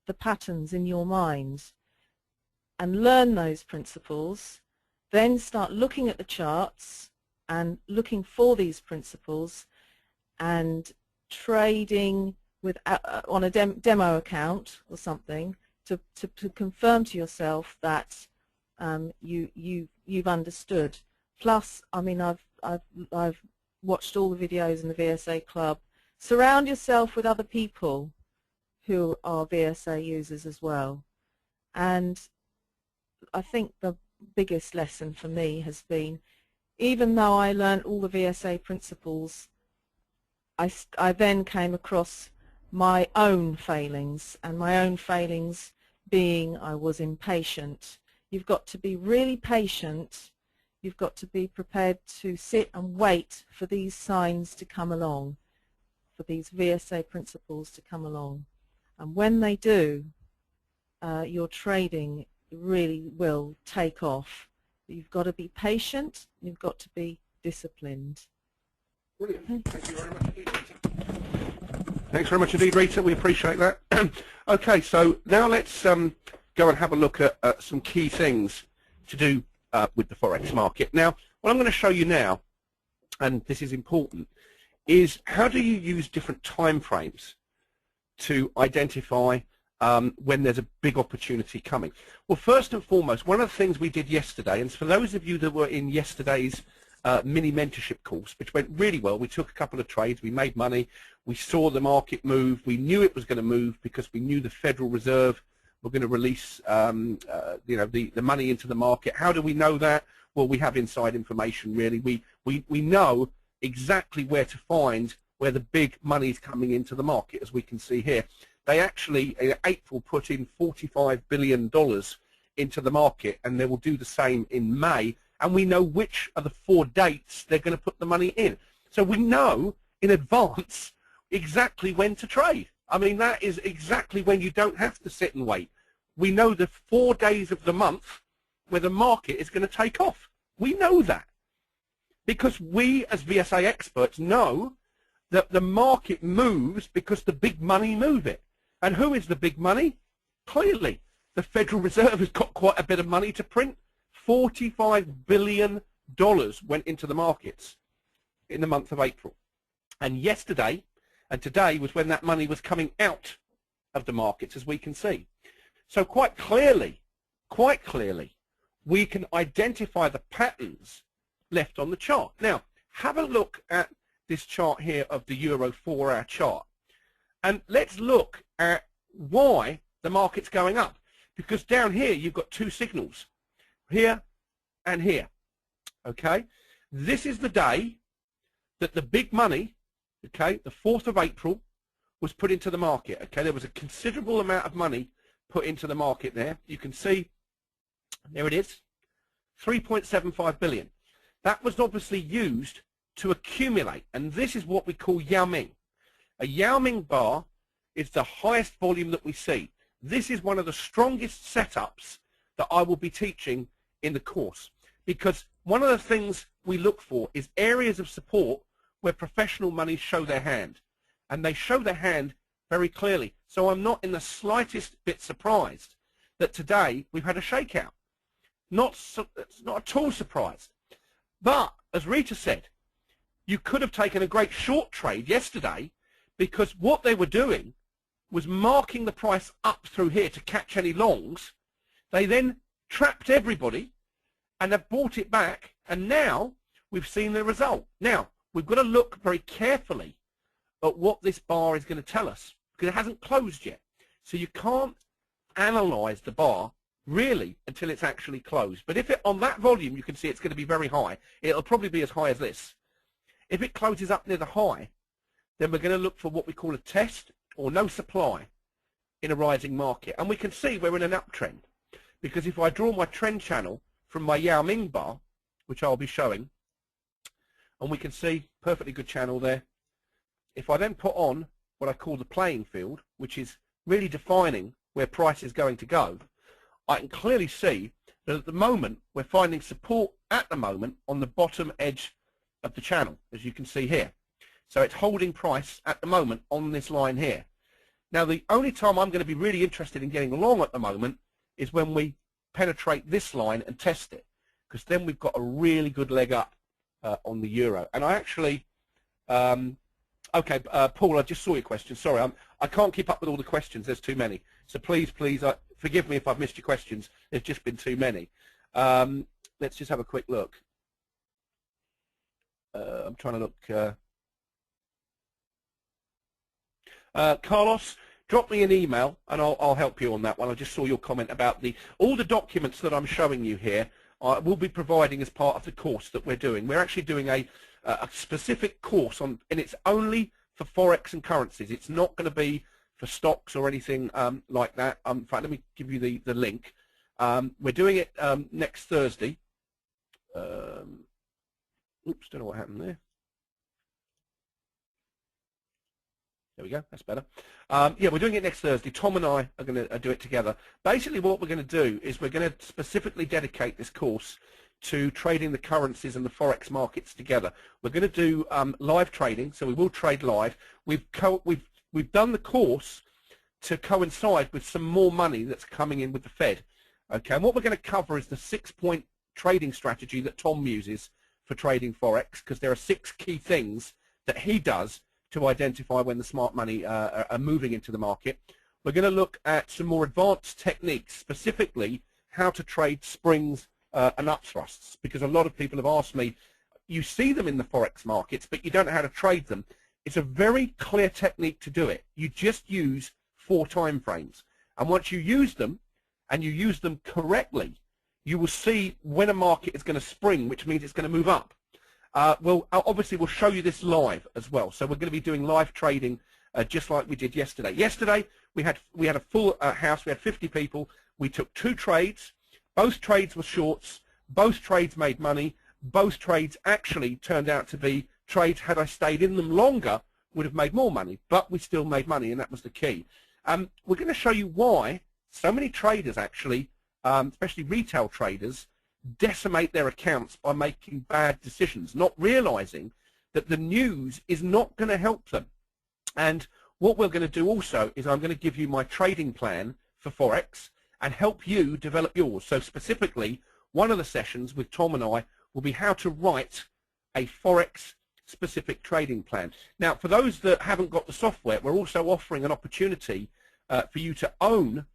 S3: the patterns in your mind, and learn those principles. Then start looking at the charts and looking for these principles and trading with on a demo account or something to confirm to yourself that you've understood. Plus, I mean, I've watched all the videos in the VSA Club. Surround yourself with other people who are VSA users as well. And I think the biggest lesson for me has been, even though I learned all the VSA principles, I then came across my own failings, and my own failings being I was impatient. You've got to be really patient. You've got to be prepared to sit and wait for these signs to come along, for these VSA principles to come along. And when they do, your trading really will take off. You've got to be patient. You've got to be disciplined.
S1: Brilliant. Thank you very much indeed, Rita. Thanks very much indeed, Rita. We appreciate that. Okay, so now let's go and have a look at some key things to do with the Forex market. Now, what I'm going to show you now, and this is important, is how do you use different time frames to identify when there's a big opportunity coming. Well, first and foremost, one of the things we did yesterday, and for those of you that were in yesterday's mini mentorship course, which went really well, we took a couple of trades, we made money, we saw the market move, we knew it was going to move because we knew the Federal Reserve were going to release the money into the market. How do we know that? Well, we have inside information, really. We know exactly where to find where the big money is coming into the market, as we can see here. They actually, in April, put in $45 billion into the market, and they will do the same in May, and we know which are the 4 dates they're going to put the money in. So we know in advance exactly when to trade. I mean, that is exactly when you don't have to sit and wait. We know the 4 days of the month where the market is going to take off. We know that. Because we as VSA experts know that the market moves because the big money move it. And who is the big money? Clearly, the Federal Reserve has got quite a bit of money to print. $45 billion went into the markets in the month of April. And yesterday and today was when that money was coming out of the markets, as we can see. So quite clearly, we can identify the patterns left on the chart. Now, have a look at this chart here of the Euro 4-hour chart. And let's look at why the market's going up. Because down here, you've got two signals, here and here. Okay? This is the day that the big money, okay, the 4th of April, was put into the market. Okay? There was a considerable amount of money put into the market there. You can see, there it is, 3.75 billion. That was obviously used to accumulate, and this is what we call Yao Ming. A Yao Ming bar is the highest volume that we see. This is one of the strongest setups that I will be teaching in the course, because one of the things we look for is areas of support where professional money show their hand, and they show their hand very clearly. So I'm not in the slightest bit surprised that today we've had a shakeout. Not at all surprised. But as Rita said, you could have taken a great short trade yesterday, because what they were doing was marking the price up through here to catch any longs. They then trapped everybody and have bought it back, and now we've seen the result. Now, we've got to look very carefully at what this bar is going to tell us, because it hasn't closed yet. So you can't analyze the bar really until it's actually closed. But if it, on that volume, you can see it's going to be very high. It'll probably be as high as this. If it closes up near the high, then we're going to look for what we call a test or no supply in a rising market. And we can see we're in an uptrend, because if I draw my trend channel from my Yao Ming bar, which I'll be showing, and we can see perfectly good channel there. If I then put on what I call the playing field, which is really defining where price is going to go, I can clearly see that at the moment we're finding support at the moment on the bottom edge of the channel, as you can see here. So it's holding price at the moment on this line here. Now, the only time I'm going to be really interested in getting long at the moment is when we penetrate this line and test it, because then we've got a really good leg up on the euro. And I actually, okay, Paul, I just saw your question. Sorry, I can't keep up with all the questions. There's too many. So please, forgive me if I've missed your questions. There's just been too many. Let's just have a quick look. I'm trying to look. Carlos, drop me an email and I'll help you on that one. I just saw your comment about all the documents that I'm showing you here. I will be providing as part of the course that we're doing. We're actually doing a specific course on, and it's only for Forex and currencies. It's not going to be for stocks or anything like that. In fact, let me give you the link. We're doing it next Thursday. Oops, don't know what happened there. There we go, that's better. Yeah, we're doing it next Thursday. Tom and I are going to do it together. Basically what we're going to do is we're going to specifically dedicate this course to trading the currencies and the Forex markets together. We're going to do live trading, so we will trade live. We've done the course to coincide with some more money that's coming in with the Fed. Okay, and what we're going to cover is the 6-point trading strategy that Tom uses for trading Forex, because there are 6 key things that he does to identify when the smart money are moving into the market. We're going to look at some more advanced techniques, specifically how to trade springs and upthrusts, because a lot of people have asked me, you see them in the Forex markets, but you don't know how to trade them. It's a very clear technique to do it. You just use 4 time frames, and once you use them, and you use them correctly, you will see when a market is going to spring, which means it's going to move up. Well, obviously, we'll show you this live as well. So we're going to be doing live trading just like we did yesterday. Yesterday, we had a full house. We had 50 people. We took 2 trades. Both trades were shorts. Both trades made money. Both trades actually turned out to be trades, had I stayed in them longer, would have made more money. But we still made money, and that was the key. We're going to show you why so many traders actually, especially retail traders, decimate their accounts by making bad decisions, not realizing that the news is not going to help them. And what we're going to do also is I'm going to give you my trading plan for Forex and help you develop yours. So specifically, one of the sessions with Tom and I will be how to write a Forex specific trading plan. Now, for those that haven't got the software, we're also offering an opportunity for you to own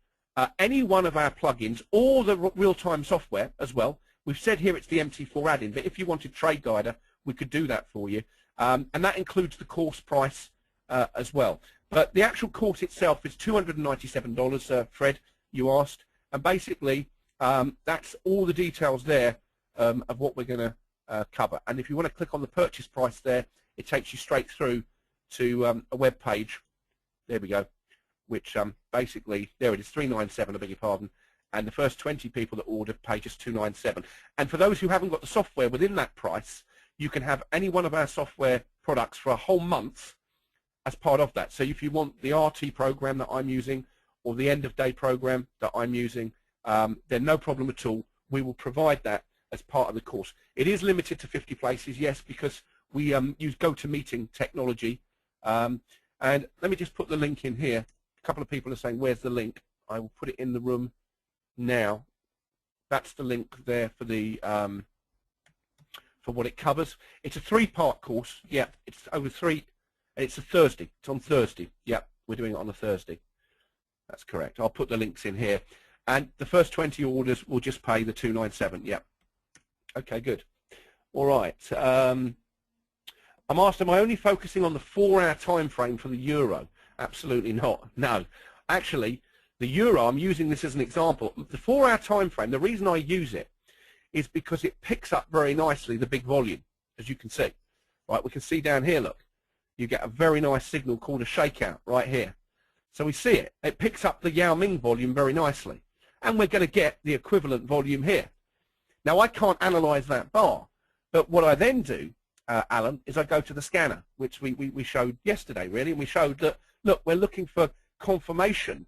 S1: any one of our plugins or the real-time software as well. We've said here it's the MT4 add-in, but if you wanted Trade Guider, we could do that for you. And that includes the course price as well. But the actual course itself is $297, Fred, you asked. And basically, that's all the details there of what we're going to cover. And if you want to click on the purchase price there, it takes you straight through to a web page. There we go. Which basically, there it is, $397, I beg your pardon. And the first 20 people that ordered pay just $297. And for those who haven't got the software within that price, you can have any one of our software products for a whole month as part of that. So if you want the RT program that I'm using or the end of day program that I'm using, then no problem at all. We will provide that as part of the course. It is limited to 50 places, yes, because we use GoToMeeting technology. And let me just put the link in here. A couple of people are saying, where's the link? I will put it in the room now. That's the link there for the for what it covers. It's a 3-part course. Yeah, it's over 3. It's a Thursday. It's on Thursday. Yeah, we're doing it on a Thursday. That's correct. I'll put the links in here. And the first 20 orders will just pay the $297. Yeah. Okay, good. All right. I'm asked, am I only focusing on the 4-hour time frame for the euro? Absolutely not. No. Actually, the euro, I'm using this as an example. The 4-hour time frame, the reason I use it is because it picks up very nicely the big volume, as you can see. Right, we can see down here, look. You get a very nice signal called a shakeout right here. So we see it. It picks up the Yao Ming volume very nicely. And we're going to get the equivalent volume here. Now, I can't analyze that bar. But what I then do, Alan, is I go to the scanner, which we showed yesterday, really. And we showed that, look, we're looking for confirmation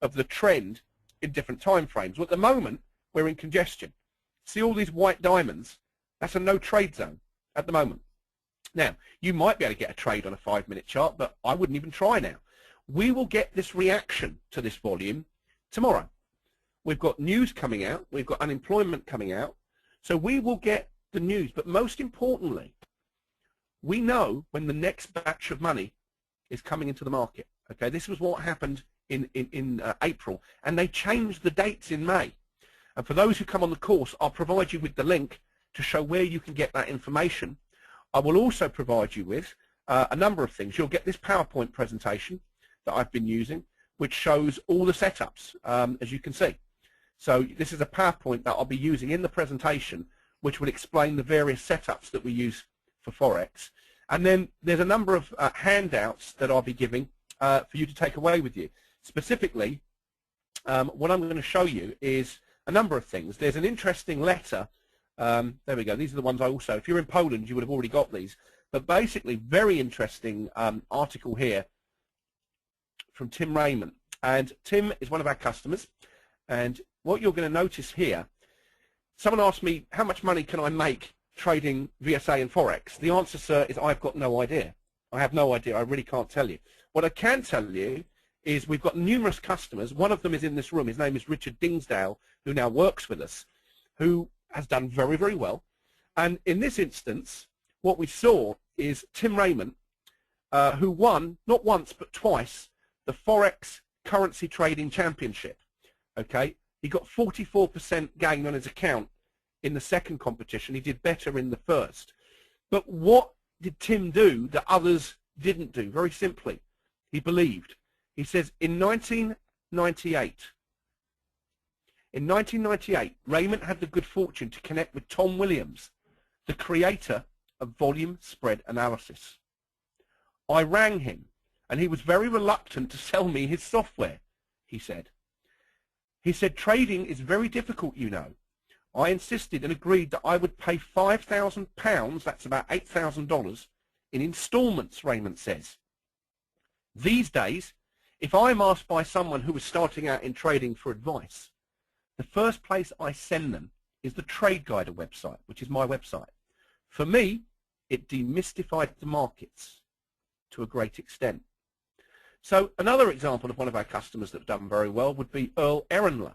S1: of the trend in different time frames. Well, at the moment, we're in congestion. See all these white diamonds? That's a no trade zone at the moment. Now, you might be able to get a trade on a 5-minute chart, but I wouldn't even try now. We will get this reaction to this volume tomorrow. We've got news coming out. We've got unemployment coming out. So we will get the news. But most importantly, we know when the next batch of money is coming into the market. Okay, this was what happened in April, and they changed the dates in May. And for those who come on the course, I'll provide you with the link to show where you can get that information. I will also provide you with a number of things. You'll get this PowerPoint presentation that I've been using, which shows all the setups, as you can see. So this is a PowerPoint that I'll be using in the presentation, which will explain the various setups that we use for Forex. And then there's a number of handouts that I'll be giving for you to take away with you. Specifically, what I'm going to show you is a number of things. There's an interesting letter. There we go. These are the ones I also, if you're in Poland, you would have already got these. But basically, very interesting article here from Tim Raymond. And Tim is one of our customers. And what you're going to notice here, someone asked me, how much money can I make trading VSA and Forex? The answer, sir, is I've got no idea. I have no idea. I really can't tell you. What I can tell you is we've got numerous customers. One of them is in this room. His name is Richard Dingsdale, who now works with us, who has done very, very well. And in this instance, what we saw is Tim Raymond, who won, not once, but twice, the Forex Currency Trading Championship. Okay, he got 44% gain on his account in the second competition. He did better in the first. But what did Tim do that others didn't do? Very simply, he believed. He says in 1998, Raymond had the good fortune to connect with Tom Williams, the creator of volume spread analysis. I rang him, and he was very reluctant to sell me his software, he said. He said, trading is very difficult, you know. I insisted and agreed that I would pay £5,000, that's about $8,000, in installments, Raymond says. These days, if I'm asked by someone who is starting out in trading for advice, the first place I send them is the Trade Guider website, which is my website. For me, it demystified the markets to a great extent. So another example of one of our customers that have done very well would be Earl Ehrenler,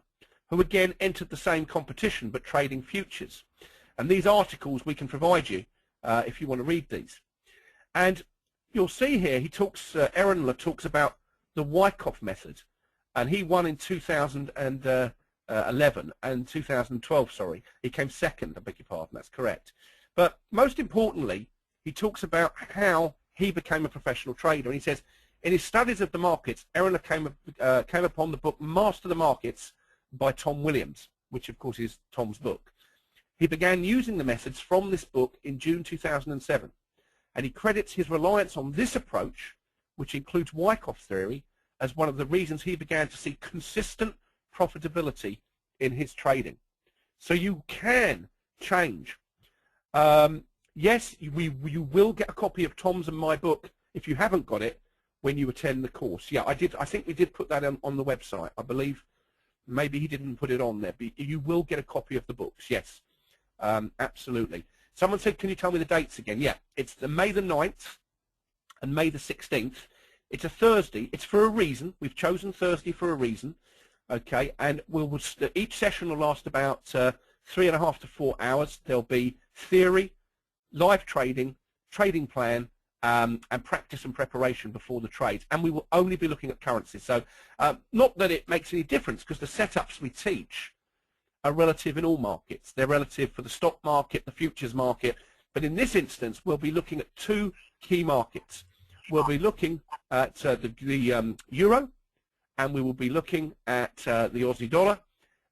S1: who again entered the same competition but trading futures. And these articles we can provide you if you want to read these. And you'll see here he talks, Ehrenler talks about the Wyckoff method, and he won in 2011 and 2012, sorry. He came second, I beg your pardon, that's correct. But most importantly, he talks about how he became a professional trader. And he says, in his studies of the markets, Ehrenler came upon the book Master the Markets by Tom Williams, which of course is Tom's book. He began using the methods from this book in June 2007, and he credits his reliance on this approach, which includes Wyckoff theory, as one of the reasons he began to see consistent profitability in his trading. So you can change. Yes, you will get a copy of Tom's and my book if you haven't got it when you attend the course. Yeah, I think we did put that on the website. I believe maybe he didn't put it on there, but you will get a copy of the books, yes. Absolutely. Someone said, can you tell me the dates again? Yeah, it's May the 9th and May the 16th. It's a Thursday. It's for a reason. We've chosen Thursday for a reason. Okay, and each session will last about 3.5 to 4 hours. There'll be theory, live trading, trading plan, and practice and preparation before the trades. And we will only be looking at currencies. So not that it makes any difference, because the setups we teach are relative in all markets. They're relative for the stock market, the futures market. But in this instance, we'll be looking at two key markets. We'll be looking at the euro, and we will be looking at the Aussie dollar,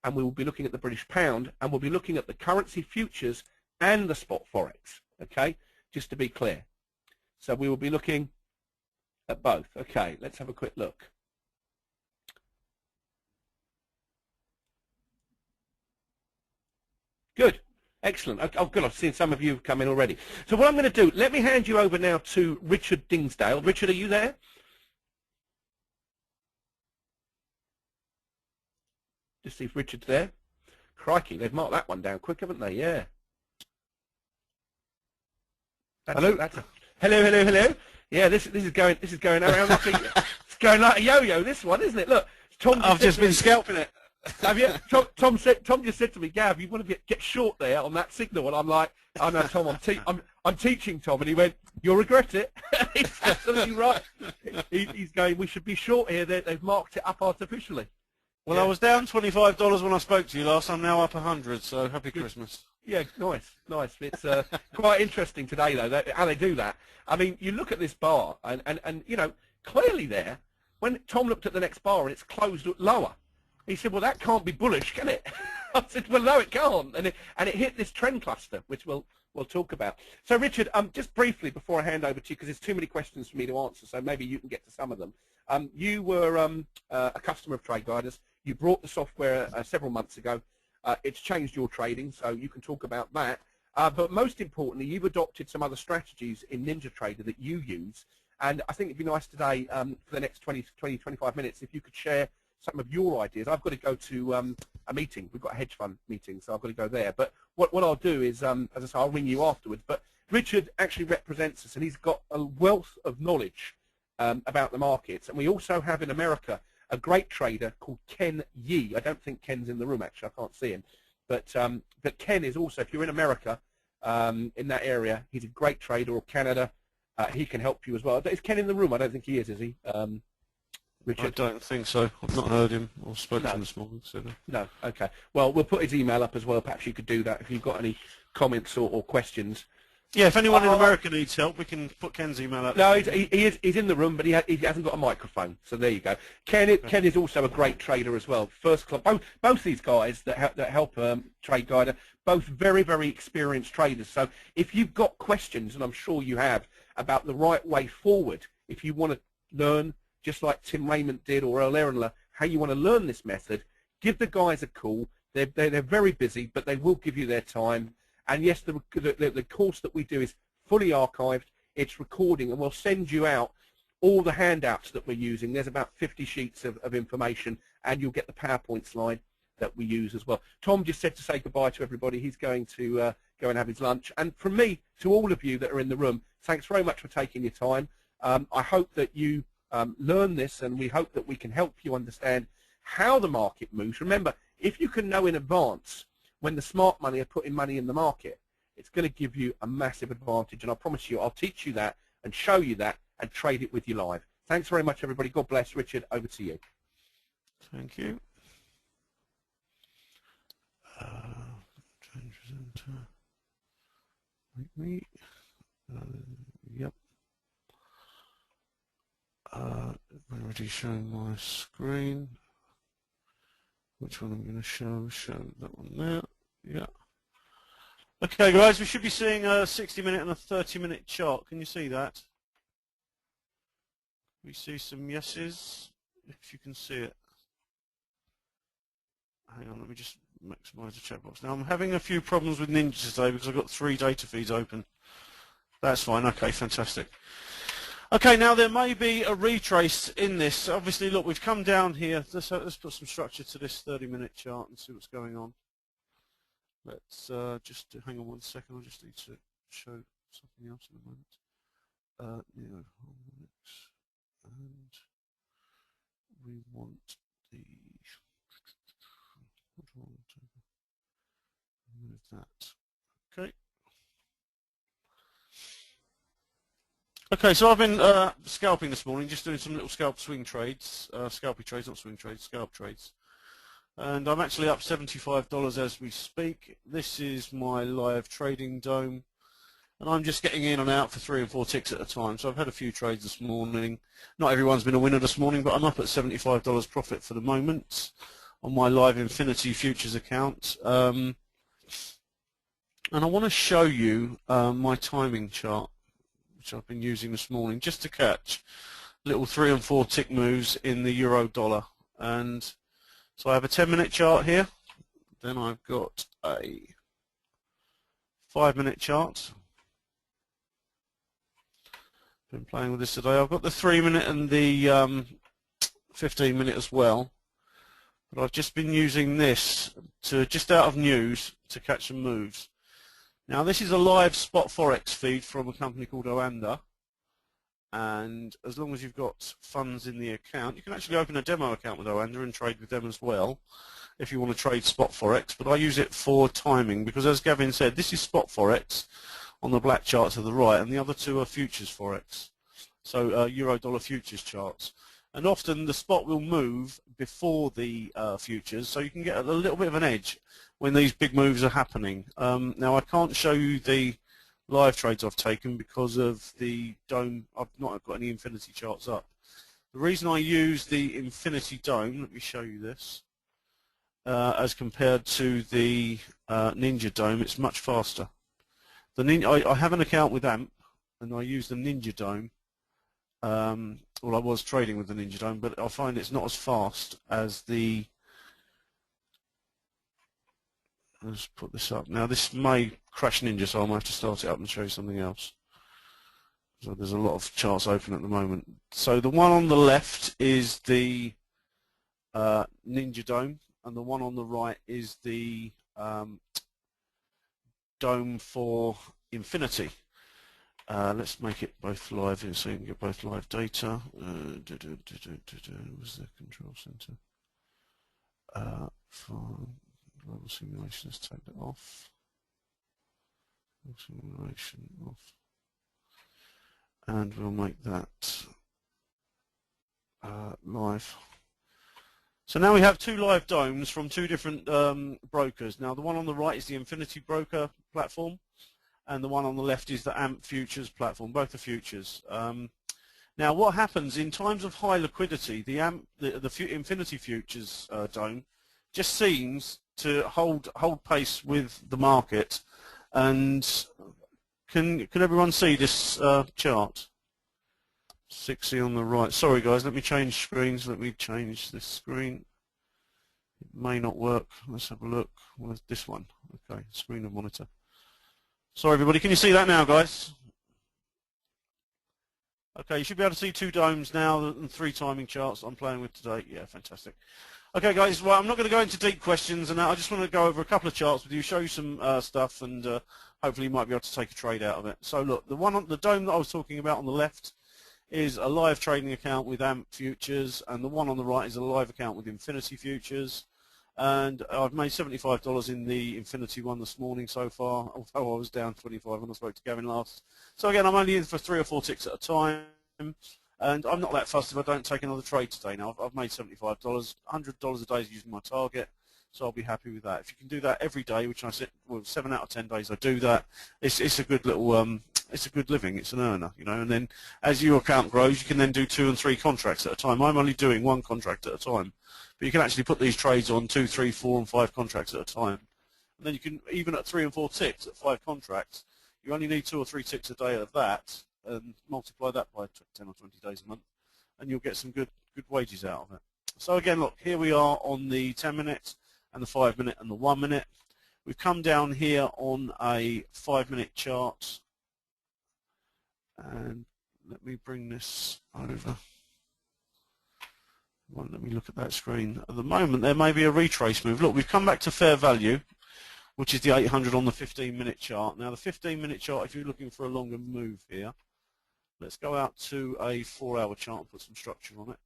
S1: and we will be looking at the British pound, and we'll be looking at the currency futures and the spot forex, okay, just to be clear. So we will be looking at both. Okay, let's have a quick look. Good. Excellent. Oh, good. I've seen some of you come in already. So what I'm going to do, let me hand you over now to Richard Dingsdale. Richard, are you there? Just see if Richard's there. Crikey, they've marked that one down quick, haven't they? Yeah. Hello. Hello. Yeah, this is going around. It's going like a yo-yo. This one, isn't it? Look, Tom.
S4: I've just been scalping it.
S1: Have you? Tom just said to me, Gav, you want to get short there on that signal, and I'm like, oh no, Tom, I'm teaching Tom, and he went, you'll regret it. He's absolutely right. He's going, we should be short here. They've marked it up artificially.
S4: Well, yeah. I was down $25 when I spoke to you last. I'm now up 100. So happy Christmas.
S1: Yeah, nice. It's quite interesting today, though, how they do that. I mean, you look at this bar, and you know, clearly there, when Tom looked at the next bar and it's closed lower, he said, well, that can't be bullish, can it? I said, well, no, it can't. And it hit this trend cluster, which we'll talk about. So, Richard, just briefly before I hand over to you, because there's too many questions for me to answer, so maybe you can get to some of them. You were a customer of Trade Guiders. You brought the software several months ago. It's changed your trading, so you can talk about that. But most importantly, you've adopted some other strategies in NinjaTrader that you use. And I think it'd be nice today, for the next 25 minutes, if you could share some of your ideas. I've got to go to a meeting. We've got a hedge fund meeting, so I've got to go there. But what I'll do is, as I say, I'll ring you afterwards. But Richard actually represents us, and he's got a wealth of knowledge about the markets. And we also have in America a great trader called Ken Yee. I don't think Ken's in the room, actually. I can't see him. But Ken is also, if you're in America, in that area, he's a great trader, or Canada. He can help you as well. Is Ken in the room? I don't think he is he? Richard?
S4: I don't think so. I've not heard him or spoken to him this morning. So
S1: no. Okay. Well, we'll put his email up as well. Perhaps you could do that if you've got any comments or questions.
S4: Yeah, if anyone in America needs help, we can put Ken's email up.
S1: No, he's in the room, but he hasn't got a microphone. So there you go. Ken is also a great trader as well. First club. Both these guys that help Trade Guider, both very, very experienced traders. So if you've got questions, and I'm sure you have, about the right way forward, if you want to learn, just like Tim Raymond did or Earl Ehrenler, how you want to learn this method, give the guys a call. They're very busy, but they will give you their time. And yes, the course that we do is fully archived. It's recording, and we'll send you out all the handouts that we're using. There's about 50 sheets of information, and you'll get the PowerPoint slide. that we use as well. Tom just said to say goodbye to everybody. He's going to go and have his lunch. And from me to all of you that are in the room, thanks very much for taking your time. I hope that you learn this, and we hope that we can help you understand how the market moves. Remember, if you can know in advance when the smart money are putting money in the market, it's going to give you a massive advantage. And I promise you, I'll teach you that and show you that and trade it with you live. Thanks very much, everybody. God bless. Richard, over to you.
S4: Thank you. Change presenter. Like me. Yep. Already showing my screen. Which one I'm going to show? Show that one there. Yeah. Okay, guys, we should be seeing a 60-minute and a 30-minute chart. Can you see that? We see some yeses, if you can see it. Hang on, let me just maximize the chat box. Now, I'm having a few problems with Ninja today because I've got 3 data feeds open. That's fine. Okay, fantastic. Okay, now there may be a retrace in this. Obviously, look, we've come down here. Let's put some structure to this 30-minute chart and see what's going on. Let's just hang on 1 second. I just need to show something else in a moment. And we want the. What do I want to move that? Okay. Okay, so I've been scalping this morning, just doing some little scalp swing trades, scalpy trades, not swing trades, scalp trades. And I'm actually up $75 as we speak. This is my live trading dome. And I'm just getting in and out for 3 and 4 ticks at a time. So I've had a few trades this morning. Not everyone's been a winner this morning, but I'm up at $75 profit for the moment on my live Infinity Futures account. And I want to show you my timing chart, which I've been using this morning, just to catch little 3 and 4 tick moves in the euro dollar. And so I have a 10-minute chart here. Then I've got a 5-minute chart. Been playing with this today. I've got the 3-minute and the 15-minute as well. But I've just been using this to, just out of news, to catch some moves. Now this is a live spot Forex feed from a company called Oanda, and as long as you've got funds in the account, you can actually open a demo account with Oanda and trade with them as well if you want to trade spot Forex. But I use it for timing because, as Gavin said, this is spot Forex on the black chart to the right, and the other 2 are futures Forex, so euro dollar futures charts. And often the spot will move before the futures, so you can get a little bit of an edge when these big moves are happening. Now I can't show you the live trades I've taken because of the dome. I've not got any infinity charts up. The reason I use the infinity dome, let me show you this, as compared to the Ninja dome, it's much faster. I have an account with AMP, and I use the Ninja dome. Well, I was trading with the Ninja dome, but I find it's not as fast as the. Let's put this up. Now this may crash Ninja, so I might have to start it up and show you something else. So there's a lot of charts open at the moment. So the one on the left is the Ninja dome, and the one on the right is the dome for Infinity. Let's make it both live here so you can get both live data. Where's the control center? For global simulation, let's take that off. Simulation off. And we'll make that live. So now we have 2 live domes from 2 different brokers. Now the one on the right is the Infinity Broker platform, and the one on the left is the AMP Futures platform. Both are futures. Now what happens in times of high liquidity, the Infinity Futures dome just seems to hold pace with the market. And can everyone see this chart? 60 on the right. Sorry guys, let me change screens. Let me change this screen. It may not work. Let's have a look. Where's this one? Okay, screen and monitor. Sorry everybody, can you see that now guys? Okay, you should be able to see 2 domes now and 3 timing charts I'm playing with today. Yeah, fantastic. Okay, guys. Well, I'm not going to go into deep questions, and I just want to go over a couple of charts with you, show you some stuff, and hopefully you might be able to take a trade out of it. So look, the one on the dome that I was talking about on the left is a live trading account with AMP futures, and the one on the right is a live account with Infinity futures. And I've made $75 in the Infinity one this morning so far, although I was down 25 when I spoke to Gavin last. So again, I'm only in for 3 or 4 ticks at a time. And I'm not that fussed if I don't take another trade today now. I've made $75. $100 a day is using my target, so I'll be happy with that. If you can do that every day, which I said, well, 7 out of 10 days I do that, it's a good little, it's a good living. It's an earner, you know. And then as your account grows, you can then do 2 and 3 contracts at a time. I'm only doing 1 contract at a time, but you can actually put these trades on 2, 3, 4, and 5 contracts at a time. And then you can, even at 3 and 4 ticks at 5 contracts, you only need 2 or 3 ticks a day of that, and multiply that by 10 or 20 days a month, and you'll get some good wages out of it. So again, look, here we are on the 10-minute and the 5-minute and the 1-minute. We've come down here on a 5-minute chart, and let me bring this over. Let me look at that screen. At the moment, there may be a retrace move. Look, we've come back to fair value, which is the 800 on the 15-minute chart. Now, the 15-minute chart, if you're looking for a longer move here, let's go out to a 4-hour chart and put some structure on it.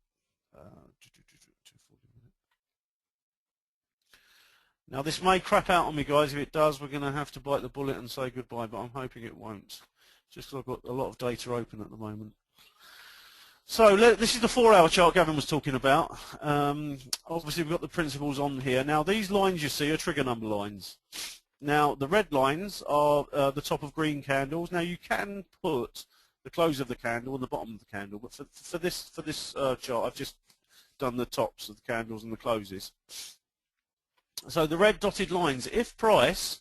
S4: Now, this may crap out on me, guys. If it does, we're going to have to bite the bullet and say goodbye, but I'm hoping it won't, just because I've got a lot of data open at the moment. So this is the 4-hour chart Gavin was talking about. Obviously, we've got the principles on here. Now, these lines you see are trigger number lines. Now, the red lines are the top of green candles. Now, you can put the close of the candle and the bottom of the candle, but for this chart, I've just done the tops of the candles and the closes. So the red dotted lines, if price,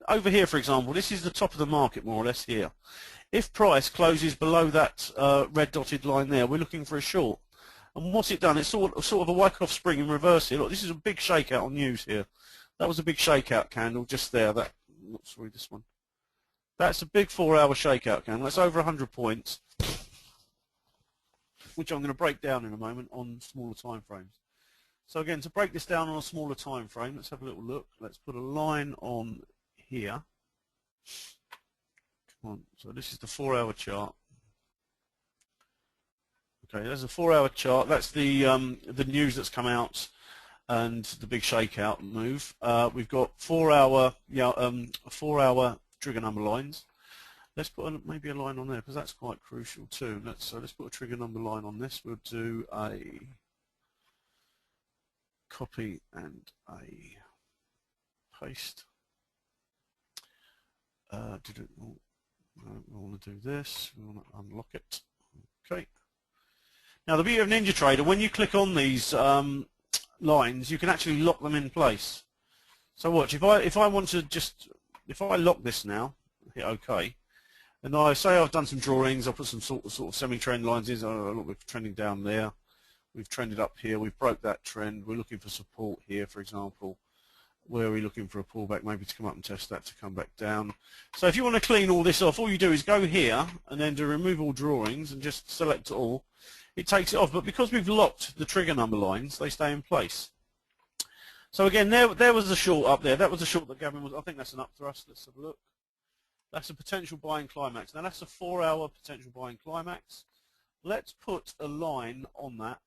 S4: over here, for example, this is the top of the market, more or less here. If price closes below that red dotted line there, we're looking for a short. And what's it done? It's sort of a Wyckoff spring in reverse here. Look, this is a big shakeout on news here. That was a big shakeout candle just there. Sorry, this one. That's a big 4-hour shakeout candle. That's over 100 points, which I'm going to break down in a moment on smaller time frames. So again, to break this down on a smaller time frame, let's have a little look. Let's put a line on here. So this is the 4-hour chart. Okay, there's a 4-hour chart. That's the news that's come out and the big shakeout move. We've got 4-hour trigger number lines. Let's put maybe a line on there because that's quite crucial too. Let's put a trigger number line on this. We'll do a copy and a paste. We want to do this. We want to unlock it. Okay. Now the beauty of Ninja Trader, when you click on these lines, you can actually lock them in place. So watch. If I want to if I lock this now, hit OK, and I say I've done some drawings, I'll put some sort of semi-trend lines in. Look, we're trending down there. We've trended up here. We've broke that trend. We're looking for support here, for example. Where are we looking for a pullback, maybe to come up and test that to come back down. So if you want to clean all this off, all you do is go here and then do remove all drawings and just select all. It takes it off, but because we've locked the trigger number lines, they stay in place. So again, there was a short up there. That was a short that Gavin was, I think that's an upthrust. Let's have a look. That's a potential buying climax. Now that's a 4-hour potential buying climax. Let's put a line on that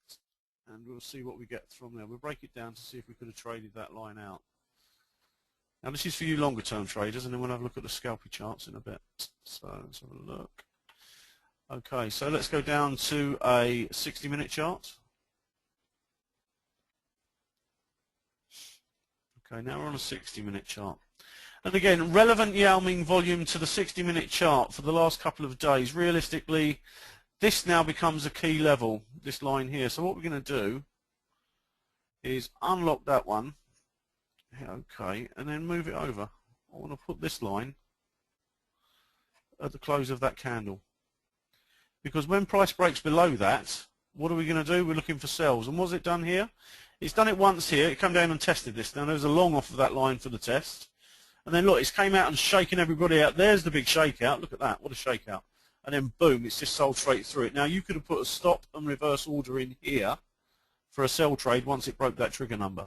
S4: and we'll see what we get from there. We'll break it down to see if we could have traded that line out. Now this is for you longer term traders, and then we'll have a look at the scalpy charts in a bit. So let's have a look. Okay, so let's go down to a 60-minute chart. Okay, now we're on a 60-minute chart. And again, relevant Yao Ming volume to the 60-minute chart for the last couple of days. Realistically, this now becomes a key level, this line here. So what we're going to do is unlock that one. Okay, and then move it over. I want to put this line at the close of that candle. Because when price breaks below that, what are we going to do? We're looking for sells. And what's it done here? It's done it once here. It came down and tested this. Now there's a long off of that line for the test. And then look, it's came out and shaken everybody out. There's the big shakeout. Look at that. What a shakeout. And then boom, it's just sold straight through it. Now you could have put a stop and reverse order in here for a sell trade once it broke that trigger number.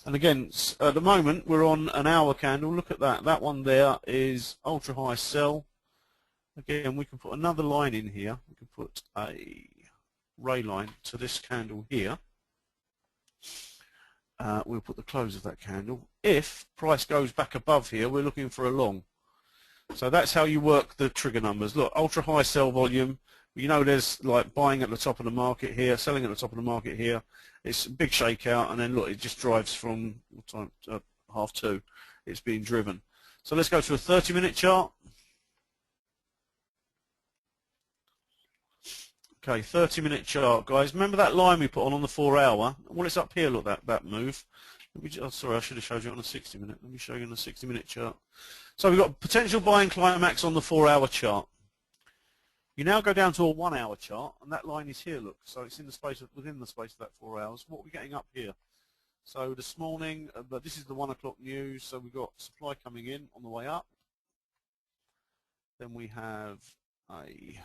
S4: And again, at the moment we're on an hour candle. Look at that. That one there is ultra high sell. Again, we can put another line in here. We can put a ray line to this candle here. We'll put the close of that candle. If price goes back above here, we're looking for a long. So that's how you work the trigger numbers. Look, ultra high sell volume. You know, there's like buying at the top of the market here, selling at the top of the market here. It's a big shakeout, and then look, it just drives from what time? 1:30. It's being driven. So let's go to a 30-minute chart. Okay, 30-minute chart, guys. Remember that line we put on the 4-hour? Well, it's up here. Look, that move. Oh, sorry, I should have showed you on the 60-minute. Let me show you on the 60-minute chart. So we've got potential buying climax on the 4-hour chart. You now go down to a 1-hour chart, and that line is here. Look, so it's in the space of, within the space of that 4 hours. What are we getting up here? So this morning, but this is the 1 o'clock news. So we've got supply coming in on the way up. Then we have a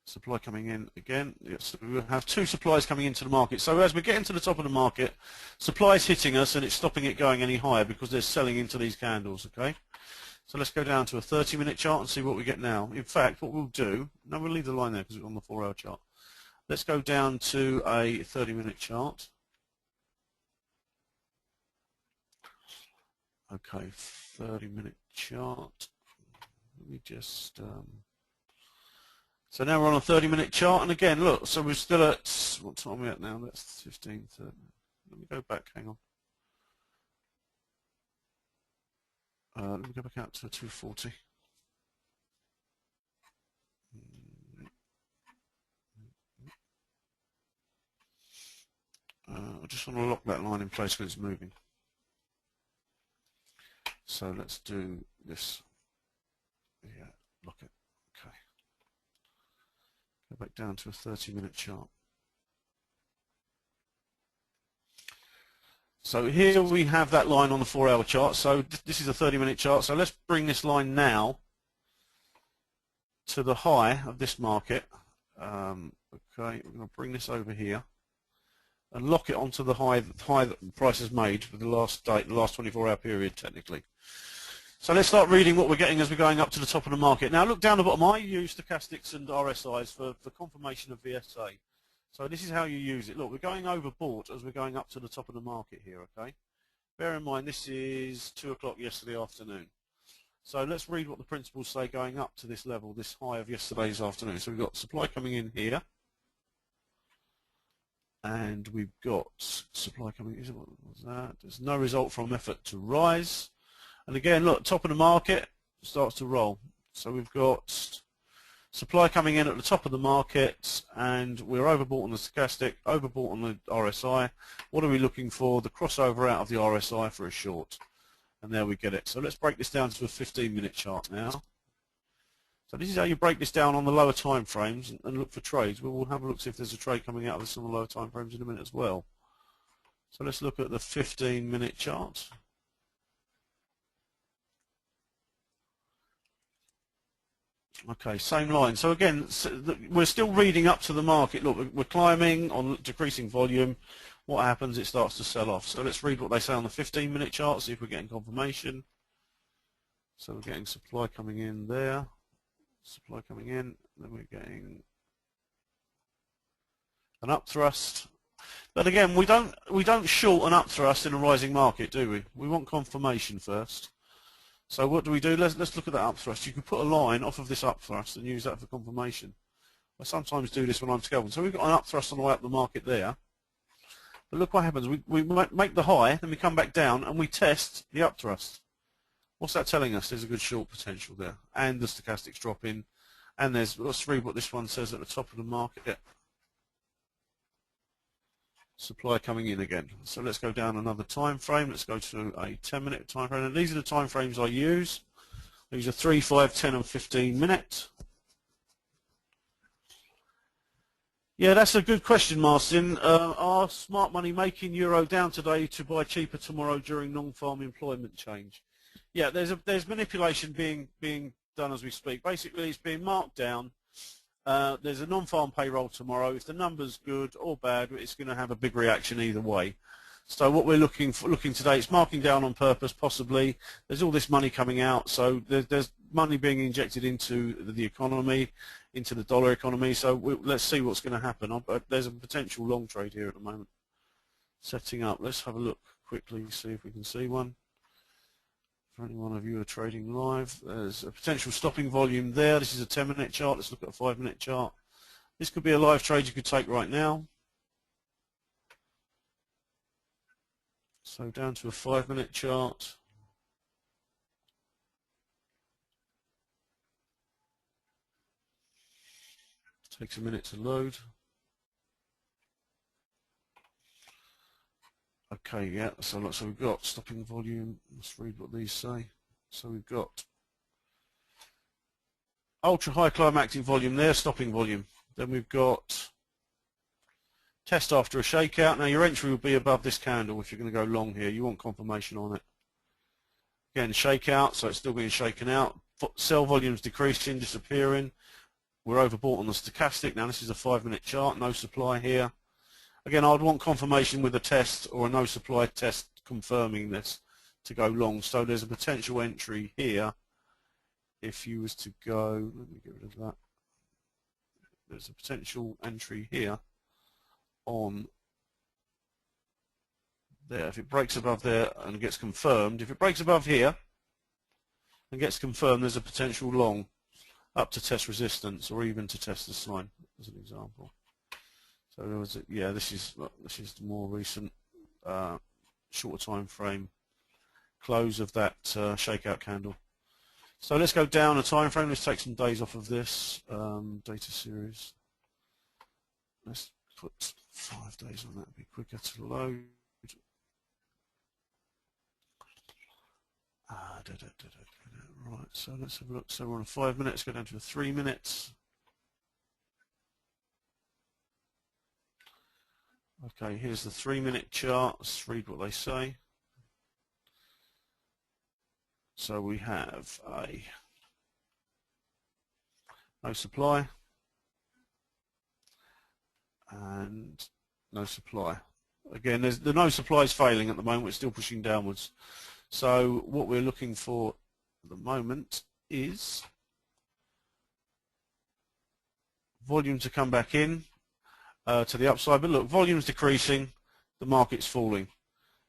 S4: supply coming in again. Yes, so we have two supplies coming into the market. So as we're getting to the top of the market, supply is hitting us, and it's stopping it going any higher because they're selling into these candles. Okay. So let's go down to a 30-minute chart and see what we get now. In fact, what we'll do, no, we'll leave the line there because it's on the 4-hour chart. Let's go down to a 30-minute chart. Okay, 30-minute chart. Let me just... So now we're on a 30-minute chart, and again, look, so we're still at... What time are we at now? That's 15:30. Let me go back, hang on. Let me go back out to 240. I just want to lock that line in place when it's moving. So let's do this. Yeah, lock it. Okay. Go back down to a 30-minute chart. So here we have that line on the 4-hour chart. So this is a 30-minute chart. So let's bring this line now to the high of this market. Okay, we're going to bring this over here and lock it onto the high that the price has made for the last date, the last 24-hour period, technically. So let's start reading what we're getting as we're going up to the top of the market. Now look down the bottom. I use stochastics and RSIs for confirmation of VSA. So this is how you use it. Look, we're going overbought as we're going up to the top of the market here, okay? Bear in mind, this is 2 o'clock yesterday afternoon. So let's read what the principles say going up to this level, this high of yesterday's afternoon. So we've got supply coming in here. And we've got supply coming in. What was that? There's no result from effort to rise. And again, look, top of the market starts to roll. So we've got supply coming in at the top of the market, and we're overbought on the stochastic, overbought on the RSI. What are we looking for? The crossover out of the RSI for a short. And there we get it. So let's break this down to a 15-minute chart now. So this is how you break this down on the lower time frames and look for trades. We'll have a look, see if there's a trade coming out of this on the lower time frames in a minute as well. So let's look at the 15-minute chart. Okay, same line. So again, we're still reading up to the market. Look, we're climbing on decreasing volume. What happens? It starts to sell off. So let's read what they say on the 15-minute chart, see if we're getting confirmation. So we're getting supply coming in there, supply coming in, then we're getting an upthrust. But again, we don't short an upthrust in a rising market, do we? We want confirmation first. So what do we do? Let's look at that upthrust. You can put a line off of this upthrust and use that for confirmation. I sometimes do this when I'm scalping. So we've got an upthrust on the way up the market there. But look what happens. We make the high, then we come back down and we test the upthrust. What's that telling us? There's a good short potential there. And the stochastics drop in. And let's read what this one says at the top of the market. Supply coming in again. So let's go down another time frame. Let's go to a 10-minute time frame. And these are the time frames I use. These are 3, 5, 10, and 15 minutes. Yeah, that's a good question, Martin. Are smart money making euro down today to buy cheaper tomorrow during non-farm employment change? Yeah, there's manipulation being done as we speak. Basically, it's being marked down, There's a non-farm payroll tomorrow. If the number's good or bad, it's going to have a big reaction either way. So what we're looking today, it's marking down on purpose, possibly. There's all this money coming out, so there's money being injected into the economy, into the dollar economy. So let's see what's going to happen. There's a potential long trade here at the moment. Setting up. Let's have a look quickly, see if we can see one. For any one of you who are trading live, there's a potential stopping volume there. This is a 10-minute chart. Let's look at a 5-minute chart. This could be a live trade you could take right now. So down to a 5-minute chart. Takes a minute to load. Okay, yeah, so we've got stopping volume. Let's read what these say. So we've got ultra high climactic volume there, stopping volume. Then we've got test after a shakeout. Now your entry will be above this candle if you're going to go long here. You want confirmation on it. Again, shakeout, so it's still being shaken out. Sell volume's decreasing, disappearing. We're overbought on the stochastic. Now this is a 5-minute chart, no supply here. Again, I'd want confirmation with a test or a no supply test confirming this to go long. So there's a potential entry here if you was to go, let me get rid of that. There's a potential entry here on there. If it breaks above there and gets confirmed, if it breaks above here and gets confirmed, there's a potential long up to test resistance or even to test the sign as an example. So there was this is the more recent shorter time frame close of that shakeout candle. So let's go down a time frame. Let's take some days off of this data series. Let's put 5 days on that. It'd be quicker to load. Right, so let's have a look. So we're on 5 minutes. Go down to 3 minutes. Okay, here's the 3-minute chart. Let's read what they say. So we have a no supply and no supply. Again, the no supply is failing at the moment. We're still pushing downwards. So what we're looking for at the moment is volume to come back in to the upside. But look, volume's decreasing, the market's falling.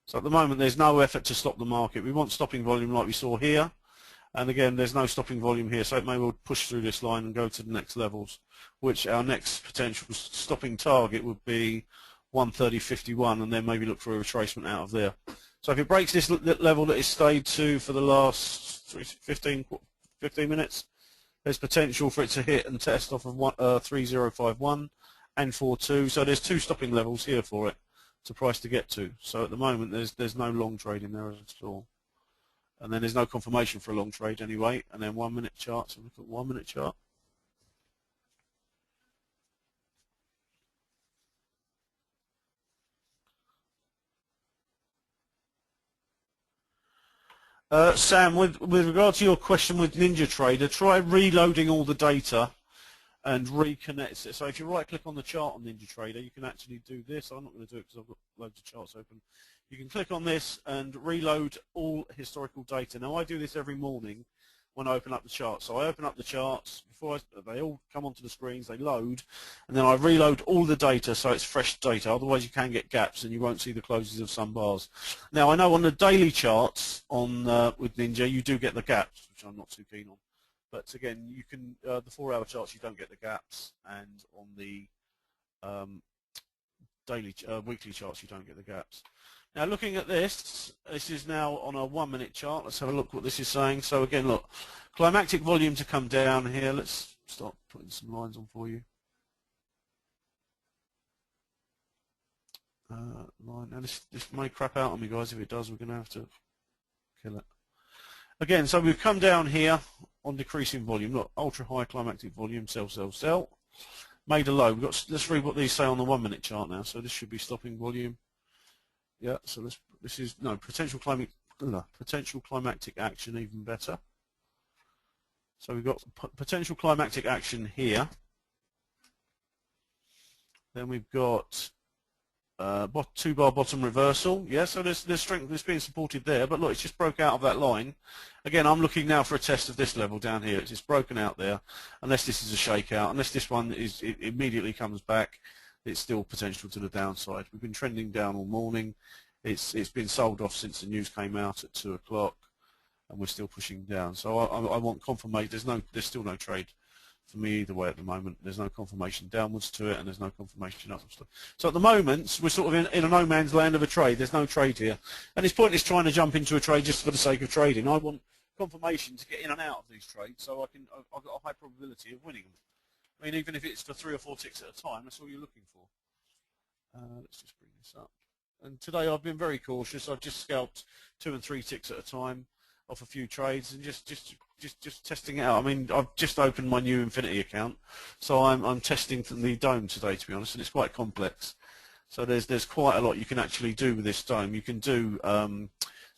S4: So at the moment there's no effort to stop the market. We want stopping volume like we saw here. And again, there's no stopping volume here, so it may well push through this line and go to the next levels, which our next potential stopping target would be 130.51, and then maybe look for a retracement out of there. So if it breaks this level that it's stayed to for the last 15 minutes, there's potential for it to hit and test off of 3051 and 42. So there's 2 stopping levels here for it to price to get to. So at the moment there's no long trade in there at all. And then there's no confirmation for a long trade anyway. And then 1 minute chart, so look at 1 minute chart. Sam, with regard to your question with NinjaTrader, try reloading all the data and reconnect it. So if you right click on the chart on NinjaTrader, you can actually do this. I'm not going to do it because I've got loads of charts open. You can click on this and reload all historical data. Now I do this every morning when I open up the charts. So I open up the charts, before they all come onto the screens, they load, and then I reload all the data so it's fresh data. Otherwise you can get gaps and you won't see the closes of some bars. Now I know on the daily charts on with Ninja you do get the gaps, which I'm not too keen on. But again, you can the 4-hour charts you don't get the gaps, and on the weekly charts you don't get the gaps. Now looking at this is now on a 1 minute chart. Let's have a look what this is saying. So again, look, climactic volume to come down here. Let's start putting some lines on for you. Line. Now this may crap out on me, guys. If it does, we're going to have to kill it. Again, so we've come down here on decreasing volume. Look, ultra high climactic volume, sell, sell, sell. Made a low. Let's read what these say on the 1 minute chart now. So this should be stopping volume. Yeah, so this is potential climactic action, even better. So we've got potential climactic action here. Then we've got 2-bar bottom reversal. Yeah, so there's strength that's being supported there, but look, it's just broke out of that line. Again, I'm looking now for a test of this level down here. It's just broken out there. Unless this is a shakeout, unless this one it immediately comes back, it's still potential to the downside. We've been trending down all morning. It's been sold off since the news came out at 2 o'clock, and we're still pushing down. So I want confirmation. There's still no trade for me either way at the moment. There's no confirmation downwards to it, and there's no confirmation upwards to it. So at the moment, we're sort of in a no man's land of a trade. There's no trade here. And it's pointless trying to jump into a trade just for the sake of trading. I want confirmation to get in and out of these trades, so I've got a high probability of winning them. I mean, even if it's for 3 or 4 ticks at a time, that's all you're looking for. Let's just bring this up. And today I've been very cautious. I've just scalped 2 and 3 ticks at a time off a few trades and just testing it out. I mean, I've just opened my new Infinity account, so I'm testing the dome today, to be honest, and it's quite complex. So there's quite a lot you can actually do with this dome. You can do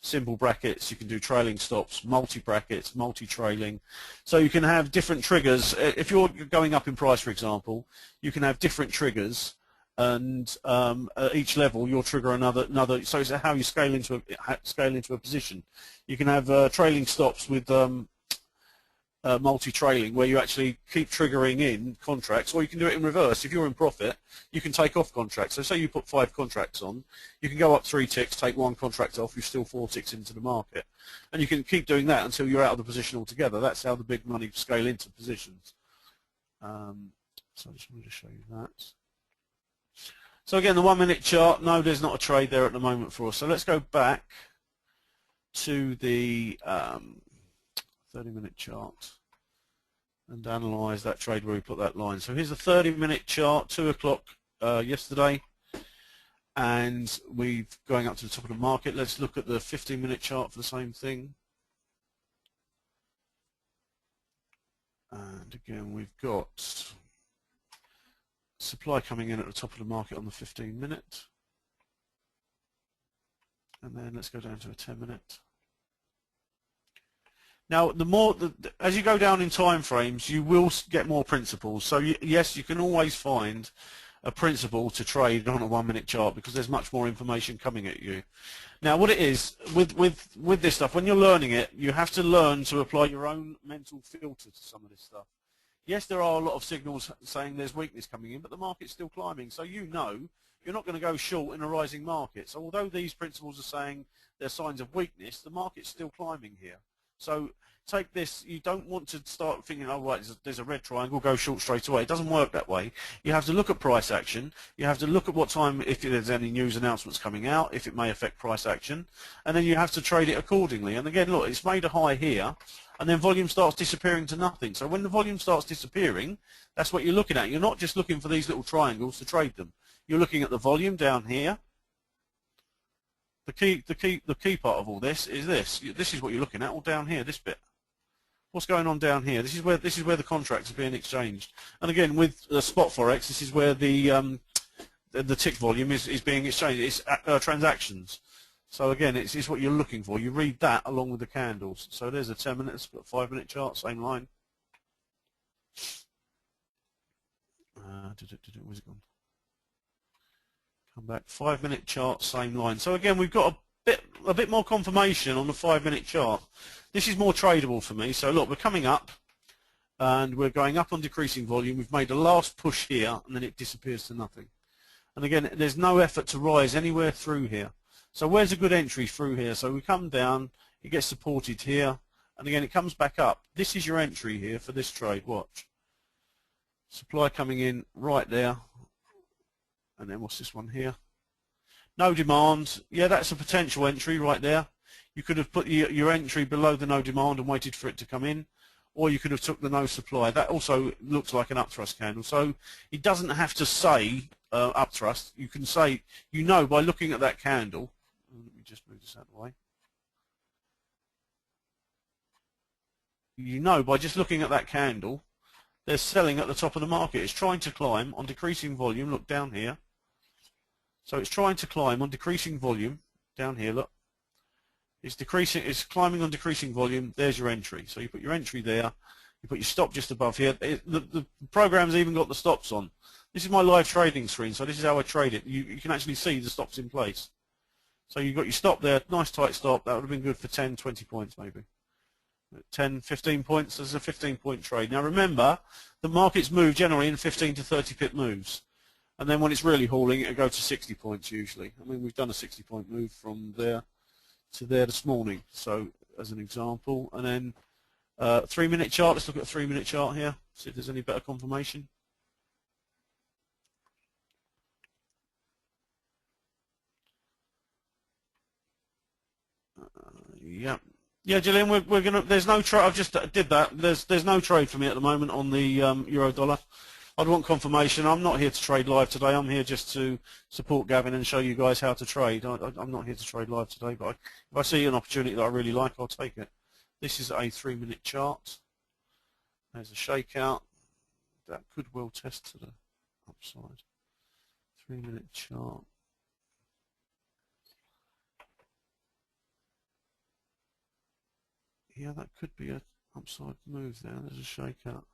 S4: simple brackets, you can do trailing stops, multi-brackets, multi-trailing. So you can have different triggers. If you're going up in price, for example, you can have different triggers, and at each level you'll trigger another. So it's how you scale into a position. You can have trailing stops with multi-trailing, where you actually keep triggering in contracts, or you can do it in reverse. If you're in profit, you can take off contracts. So say you put 5 contracts on, you can go up 3 ticks, take 1 contract off, you're still 4 ticks into the market, and you can keep doing that until you're out of the position altogether. That's how the big money scale into positions. So I just wanted to show you that. So again, the 1 minute chart, no, there's not a trade there at the moment for us. So let's go back to the 30-minute chart and analyze that trade where we put that line. So here's the 30-minute chart, 2 o'clock yesterday, and we're going up to the top of the market. Let's look at the 15-minute chart for the same thing. And again, we've got supply coming in at the top of the market on the 15-minute. And then let's go down to a 10-minute. Now, as you go down in time frames, you will get more principles. So yes, you can always find a principle to trade on a 1 minute chart because there's much more information coming at you. Now, what it is with this stuff, when you're learning it, you have to learn to apply your own mental filter to some of this stuff. Yes, there are a lot of signals saying there's weakness coming in, but the market's still climbing. So you know you're not going to go short in a rising market. So although these principles are saying there's signs of weakness, the market's still climbing here. So take this, you don't want to start thinking, oh right, there's a red triangle, go short straight away. It doesn't work that way. You have to look at price action. You have to look at what time, if there's any news announcements coming out, if it may affect price action, and then you have to trade it accordingly. And again, look, it's made a high here, and then volume starts disappearing to nothing. So when the volume starts disappearing, that's what you're looking at. You're not just looking for these little triangles to trade them. You're looking at the volume down here. The key part of all this is this. This is what you're looking at, all down here, this bit. What's going on down here? This is where the contracts are being exchanged. And again, with spot forex, this is where the tick volume is being exchanged. It's transactions. So again, it's what you're looking for. You read that along with the candles. So there's a 10 minutes, 5 minute chart, same line. Where's it gone? Come back. 5 minute chart, same line. So again, we've got a bit more confirmation on the 5 minute chart. This is more tradable for me. So look, we're coming up, and we're going up on decreasing volume. We've made a last push here, and then it disappears to nothing. And again, there's no effort to rise anywhere through here. So where's a good entry through here? So we come down, it gets supported here, and again, it comes back up. This is your entry here for this trade. Watch. Supply coming in right there. And then what's this one here? No demand. Yeah, that's a potential entry right there. You could have put your entry below the no demand and waited for it to come in, or you could have took the no supply. That also looks like an upthrust candle. So it doesn't have to say upthrust. You can say, you know, by looking at that candle. Let me just move this out of the way. You know, by just looking at that candle, they're selling at the top of the market. It's trying to climb on decreasing volume. Look down here. So it's trying to climb on decreasing volume. Down here, look. It's decreasing. It's climbing on decreasing volume. There's your entry. So you put your entry there. You put your stop just above here. The program's even got the stops on. This is my live trading screen, so this is how I trade it. You can actually see the stops in place. So you've got your stop there, nice tight stop. That would have been good for 10, 20 points maybe. 10, 15 points, there's a 15-point trade. Now remember, the markets move generally in 15 to 30 pip moves. And then when it's really hauling, it'll go to 60 points usually. I mean, we've done a 60-point move from there to there this morning, so as an example. And then 3-minute chart, let's look at a 3-minute chart here, see if there's any better confirmation. Yeah. Yeah, Gillian, we're gonna. There's no trade. I've just did that. There's no trade for me at the moment on the euro dollar. I'd want confirmation. I'm not here to trade live today. I'm here just to support Gavin and show you guys how to trade. I'm not here to trade live today, but if I see an opportunity that I really like, I'll take it. This is a 3-minute chart. There's a shakeout. That could well test to the upside. 3-minute chart. Yeah, that could be an upside move there. There's a shakeout.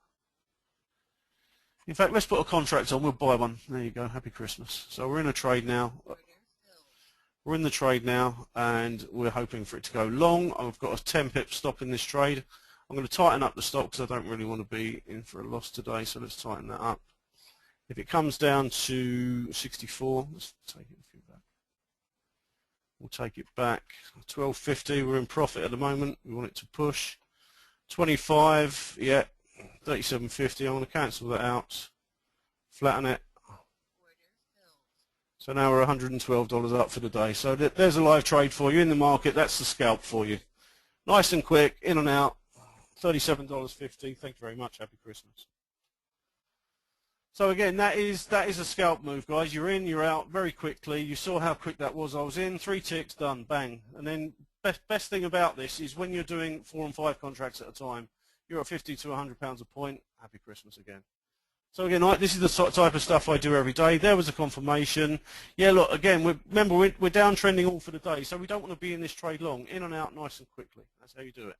S4: In fact, let's put a contract on. We'll buy one. There you go. Happy Christmas. So we're in a trade now. We're in the trade now, and we're hoping for it to go long. I've got a 10-pip stop in this trade. I'm going to tighten up the stop because I don't really want to be in for a loss today, so let's tighten that up. If it comes down to 64, let's take it a few back. We'll take it back. 12.50, we're in profit at the moment. We want it to push. 25, yeah, 37.50. I'm going to cancel that out. Flatten it. So now we're $112 up for the day. So there's a live trade for you in the market. That's the scalp for you. Nice and quick, in and out. $37.50. Thank you very much. Happy Christmas. So again, that is a scalp move, guys. You're in, you're out very quickly. You saw how quick that was. I was in, 3 ticks, done, bang. And then best thing about this is when you're doing 4 and 5 contracts at a time, you're at 50 to 100 pounds a point. Happy Christmas again. So again, this is the type of stuff I do every day. There was a confirmation. Yeah, look, again, remember we're downtrending all for the day, so we don't want to be in this trade long. In and out nice and quickly. That's how you do it.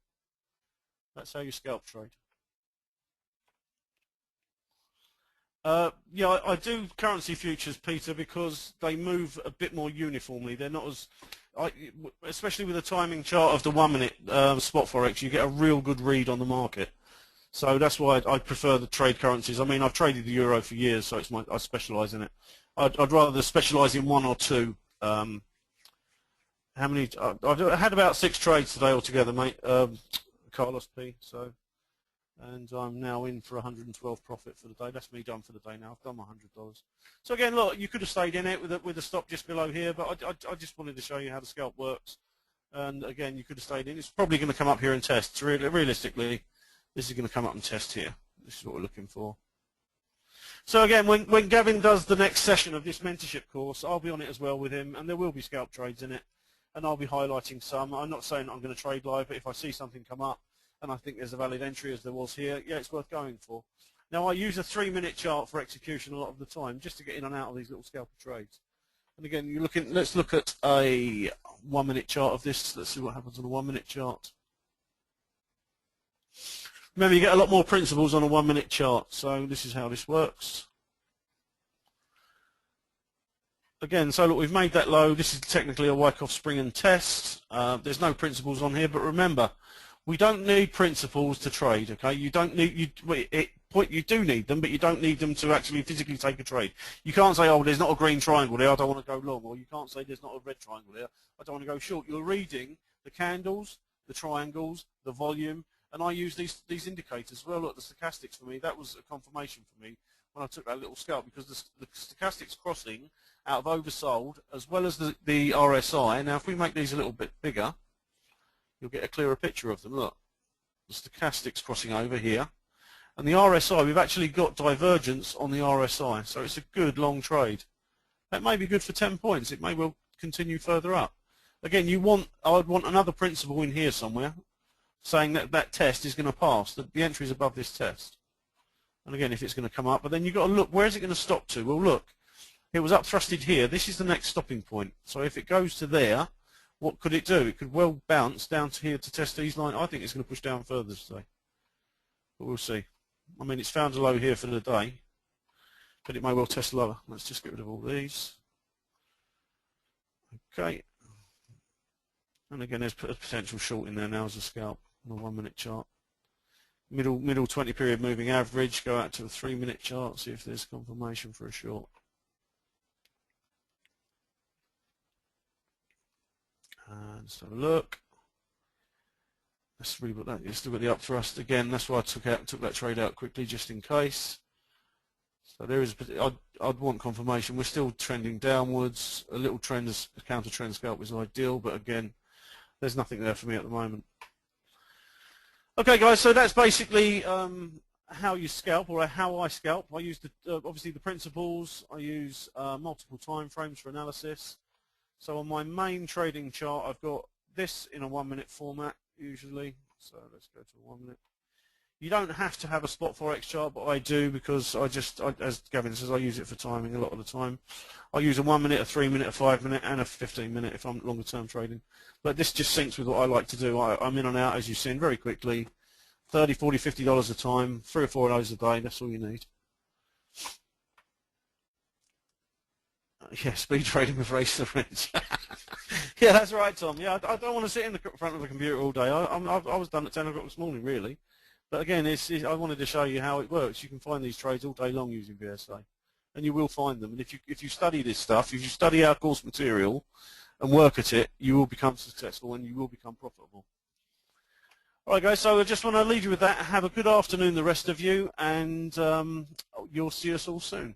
S4: That's how you scalp trade. Yeah, I do currency futures, Peter, because they move a bit more uniformly. They're not as, especially with the timing chart of the 1-minute spot forex, you get a real good read on the market. So that's why I prefer the trade currencies. I mean, I've traded the euro for years, so I specialise in it. I'd rather specialise in 1 or 2. How many? I've had about 6 trades today altogether, mate. Carlos P. So. And I'm now in for 112 profit for the day. That's me done for the day now. I've done my $100. So again, look, you could have stayed in it with a stop just below here, but I just wanted to show you how the scalp works. And again, you could have stayed in. It's probably going to come up here and test. Realistically, this is going to come up and test here. This is what we're looking for. So again, when Gavin does the next session of this mentorship course, I'll be on it as well with him, and there will be scalp trades in it, and I'll be highlighting some. I'm not saying I'm going to trade live, but if I see something come up, and I think there's a valid entry as there was here, yeah, it's worth going for. Now, I use a 3-minute chart for execution a lot of the time just to get in and out of these little scalper trades. And again, let's look at a 1-minute chart of this. Let's see what happens on a 1-minute chart. Remember, you get a lot more principles on a 1-minute chart, so this is how this works. Again, so look, we've made that low. This is technically a Wyckoff spring and test. There's no principles on here, but remember, we don't need principles to trade, okay? You don't need you do need them, but you don't need them to actually physically take a trade. You can't say, oh, there's not a green triangle there, I don't want to go long, or you can't say there's not a red triangle there, I don't want to go short. You're reading the candles, the triangles, the volume, and I use these indicators. Well, look, the stochastics for me, that was a confirmation for me when I took that little scalp, because the stochastics crossing out of oversold, as well as the RSI. Now, if we make these a little bit bigger, you'll get a clearer picture of them. Look, the stochastics crossing over here. And the RSI, we've actually got divergence on the RSI, so it's a good long trade. That may be good for 10 points. It may well continue further up. Again, I would want another principle in here somewhere saying that that test is going to pass, that the entry is above this test. And again, if it's going to come up, but then you've got to look, where is it going to stop to? Well, look, it was up thrusted here. This is the next stopping point. So if it goes to there, what could it do? It could well bounce down to here to test these lines. I think it's going to push down further today, but we'll see. I mean, it's found a low here for the day. but it may well test lower. Let's just get rid of all these. Okay. And again, there's a potential short in there now as a scalp on a 1 minute chart. Middle 20 period moving average, go out to the 3 minute chart, see if there's confirmation for a short. And let's have a look. Let's reboot that. You still got the up thrust again. That's why I took that trade out quickly just in case. So there is. I'd want confirmation. We're still trending downwards. A little trend, a counter trend scalp is ideal, but again, there's nothing there for me at the moment. Okay, guys. So that's basically how you scalp, or how I scalp. I use obviously the principles. I use multiple time frames for analysis. So on my main trading chart, I've got this in a 1 minute format usually. So let's go to 1 minute. You don't have to have a spot forex chart, but I do because as Gavin says, I use it for timing a lot of the time. I use a 1 minute, a 3 minute, a 5 minute, and a 15 minute if I'm longer term trading. But this just syncs with what I like to do. I'm in and out, as you've seen, very quickly. $30, $40, $50 a time, 3 or 4 of those a day. That's all you need. Yeah, speed trading with race to rich. Yeah, that's right, Tom. Yeah, I don't want to sit in the front of a computer all day. I was done at 10 o'clock this morning, really. But again, I wanted to show you how it works. You can find these trades all day long using VSA, and you will find them. And if you study this stuff, if you study our course material and work at it, you will become successful and you will become profitable. All right, guys. So I just want to leave you with that. Have a good afternoon, the rest of you, and you'll see us all soon.